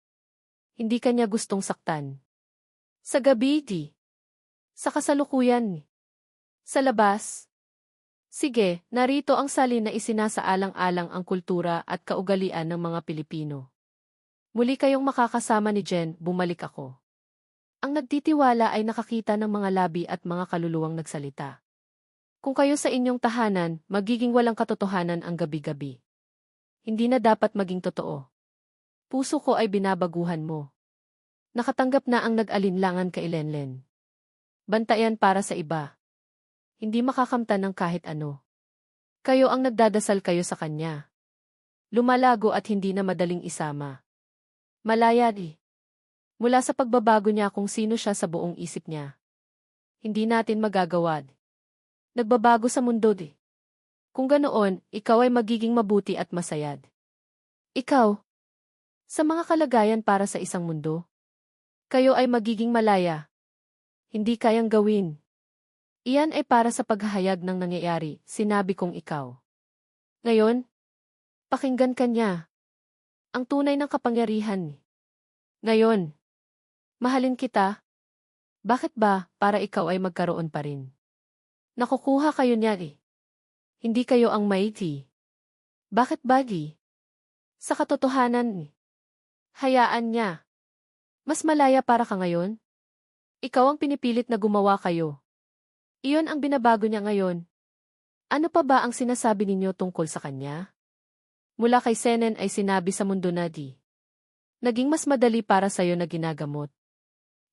Speaker 1: Hindi kanya gustong saktan. Sa gabi, tea. Sa kasalukuyan. Sa labas. Sige, narito ang salin na isinasaalang-alang ang kultura at kaugalian ng mga Pilipino. Muli kayong makakasama ni Jen, bumalik ako. Ang nagtitiwala ay nakakita ng mga labi at mga kaluluwang nagsalita. Kung kayo sa inyong tahanan, magiging walang katotohanan ang gabi-gabi. Hindi na dapat maging totoo. Puso ko ay binabaguhan mo. Nakatanggap na ang nag-alinlangan kay Lenlen. Bantayan para sa iba. Hindi makakamtan ng kahit ano. Kayo ang nagdadasal kayo sa kanya. Lumalago at hindi na madaling isama. Malaya di. Mula sa pagbabago niya kung sino siya sa buong isip niya. Hindi natin magagawa. Nagbabago sa mundo di. Kung ganoon, ikaw ay magiging mabuti at masayad. Ikaw. Sa mga kalagayan para sa isang mundo. Kayo ay magiging malaya. Hindi kayang gawin. Iyan ay para sa paghahayag ng nangyayari, sinabi kong ikaw. Ngayon, pakinggan ka niya. Ang tunay ng kapangyarihan. Ngayon, mahalin kita. Bakit ba, para ikaw ay magkaroon pa rin? Nakukuha kayo niya eh. Hindi kayo ang mighty. Bakit bagi? Sa katotohanan, hayaan niya. Mas malaya para ka ngayon? Ikaw ang pinipilit na gumawa kayo. Iyon ang binabago niya ngayon. Ano pa ba ang sinasabi ninyo tungkol sa kanya? Mula kay Senen ay sinabi sa mundo na di. Naging mas madali para sa'yo na ginagamot.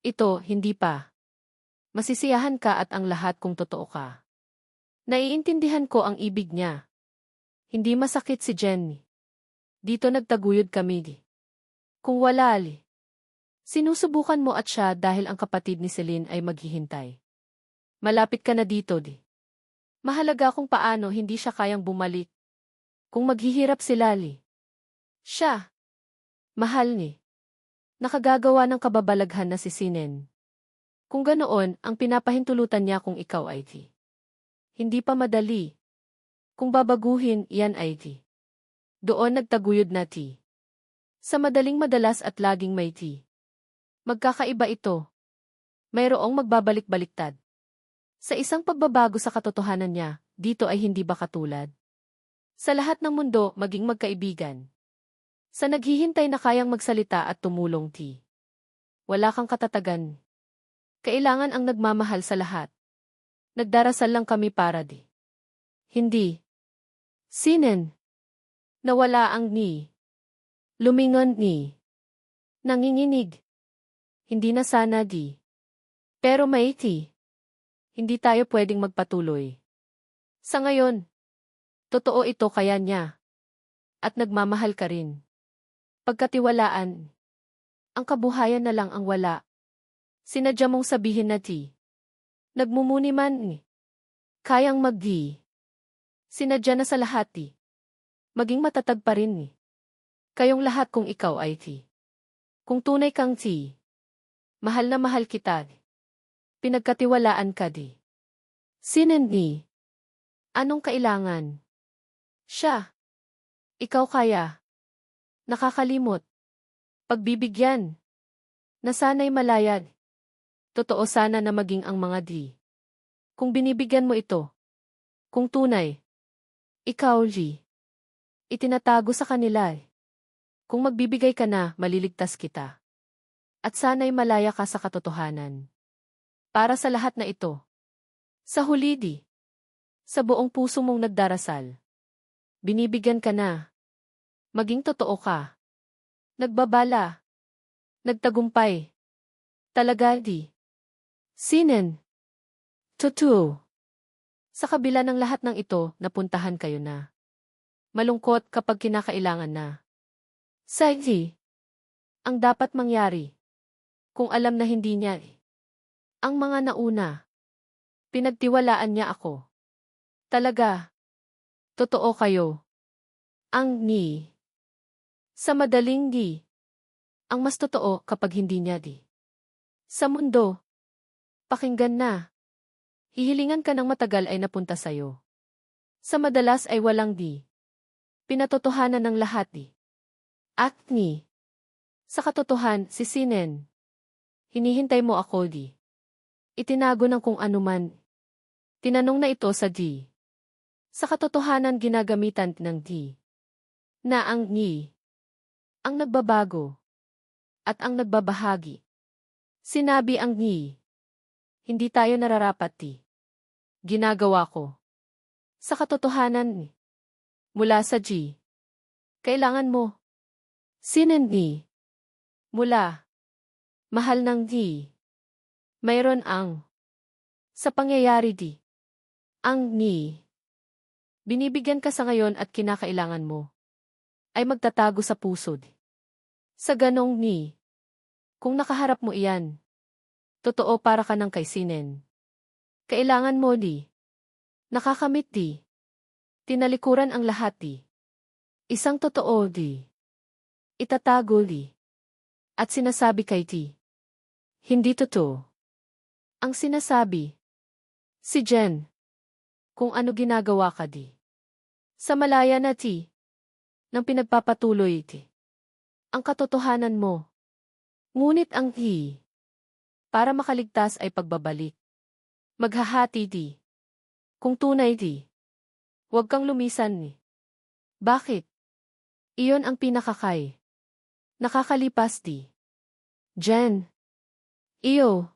Speaker 1: Ito, hindi pa. Masisiyahan ka at ang lahat kung totoo ka. Naiintindihan ko ang ibig niya. Hindi masakit si Jenny. Dito nagtaguyod kami di. Kung wala ali. Sinusubukan mo at siya dahil ang kapatid ni Celine ay maghihintay. Malapit ka na dito di. Mahalaga kung paano hindi siya kayang bumalik. Kung maghihirap si Lali. Siya. Mahal ni. Nakagagawa ng kababalaghan na si Sinen. Kung ganoon, ang pinapahintulutan niya kung ikaw ay di. Hindi pa madali. Kung babaguhin, iyan ay di. Doon nagtaguyod na ti. Sa madaling madalas at laging may ti. Magkakaiba ito. Mayroong magbabalik-baliktad. Sa isang pagbabago sa katotohanan niya, dito ay hindi ba katulad? Sa lahat ng mundo, maging magkaibigan. Sa naghihintay na kayang magsalita at tumulong ti. Wala kang katatagan. Kailangan ang nagmamahal sa lahat. Nagdarasal lang kami para di. Hindi. Sinen. Nawala ang ni. Lumingon ni. Nanginginig. Hindi na sana di. Pero may ti. Hindi tayo pwedeng magpatuloy. Sa ngayon. Totoo ito kaya niya. At nagmamahal ka rin. Pagkatiwalaan. Ang kabuhayan na lang ang wala. Sinadya mong sabihin na ti. Nagmumuni man ni. Kayang magdi. Sinadya na sa lahat ti. Maging matatag pa rin ni. Kayong lahat kung ikaw ay ti. Kung tunay kang ti. Mahal na mahal kita. Pinagkatiwalaan ka di. Sinen ni. Anong kailangan? Siya. Ikaw kaya. Nakakalimot. Pagbibigyan. Nasanay malayad. Totoo sana na maging ang mga di. Kung binibigyan mo ito. Kung tunay. Ikaw, G. Itinatago sa kanila. Kung magbibigay ka na, maliligtas kita. At sana'y malaya ka sa katotohanan. Para sa lahat na ito. Sa huli di. Sa buong puso mong nagdarasal. Binibigyan ka na. Maging totoo ka. Nagbabala. Nagtagumpay. Talaga di. Sinen. Totoo. Sa kabila ng lahat ng ito, napuntahan kayo na. Malungkot kapag kinakailangan na. Saidi. Ang dapat mangyari. Kung alam na hindi niya. Ang mga nauna. Pinagtiwalaan niya ako. Talaga. Totoo kayo. Ang ni. Sa madaling di. Ang mas totoo kapag hindi niya di. Sa mundo, pakinggan na. Hihilingan ka ng matagal ay napunta sa'yo. Sa madalas ay walang di. Pinatotohanan ng lahat di. At ni. Sa katotohan, si Sinen. Hinihintay mo ako di. Itinago ng kung anuman. Tinanong na ito sa di. Sa katotohanan ginagamitan ng di. Na ang ni. Ang nagbabago. At ang nagbabahagi. Sinabi ang ni. Hindi tayo nararapat di. Ginagawa ko. Sa katotohanan, mula sa G. Kailangan mo. Sinen ni. Mula. Mahal ng di. Mayroon ang. Sa pangyayari di. Ang ni. Binibigyan ka sa ngayon at kinakailangan mo. Ay magtatago sa puso di. Sa ganong ni. Kung nakaharap mo iyan. Totoo para ka ng kay Sinen. Kailangan mo di. Nakakamit di. Tinalikuran ang lahat di. Isang totoo di. Itatago di. At sinasabi kay di. Hindi totoo. Ang sinasabi. Si Jen. Kung ano ginagawa ka di. Sa malaya na ti. Nang pinagpapatuloy ti. Ang katotohanan mo. Ngunit ang di. Para makaligtas ay pagbabalik. Maghahati di. Kung tunay di. Huwag kang lumisan ni. Bakit? Iyon ang pinakakay. Nakakalipas di. Jen. Iyo.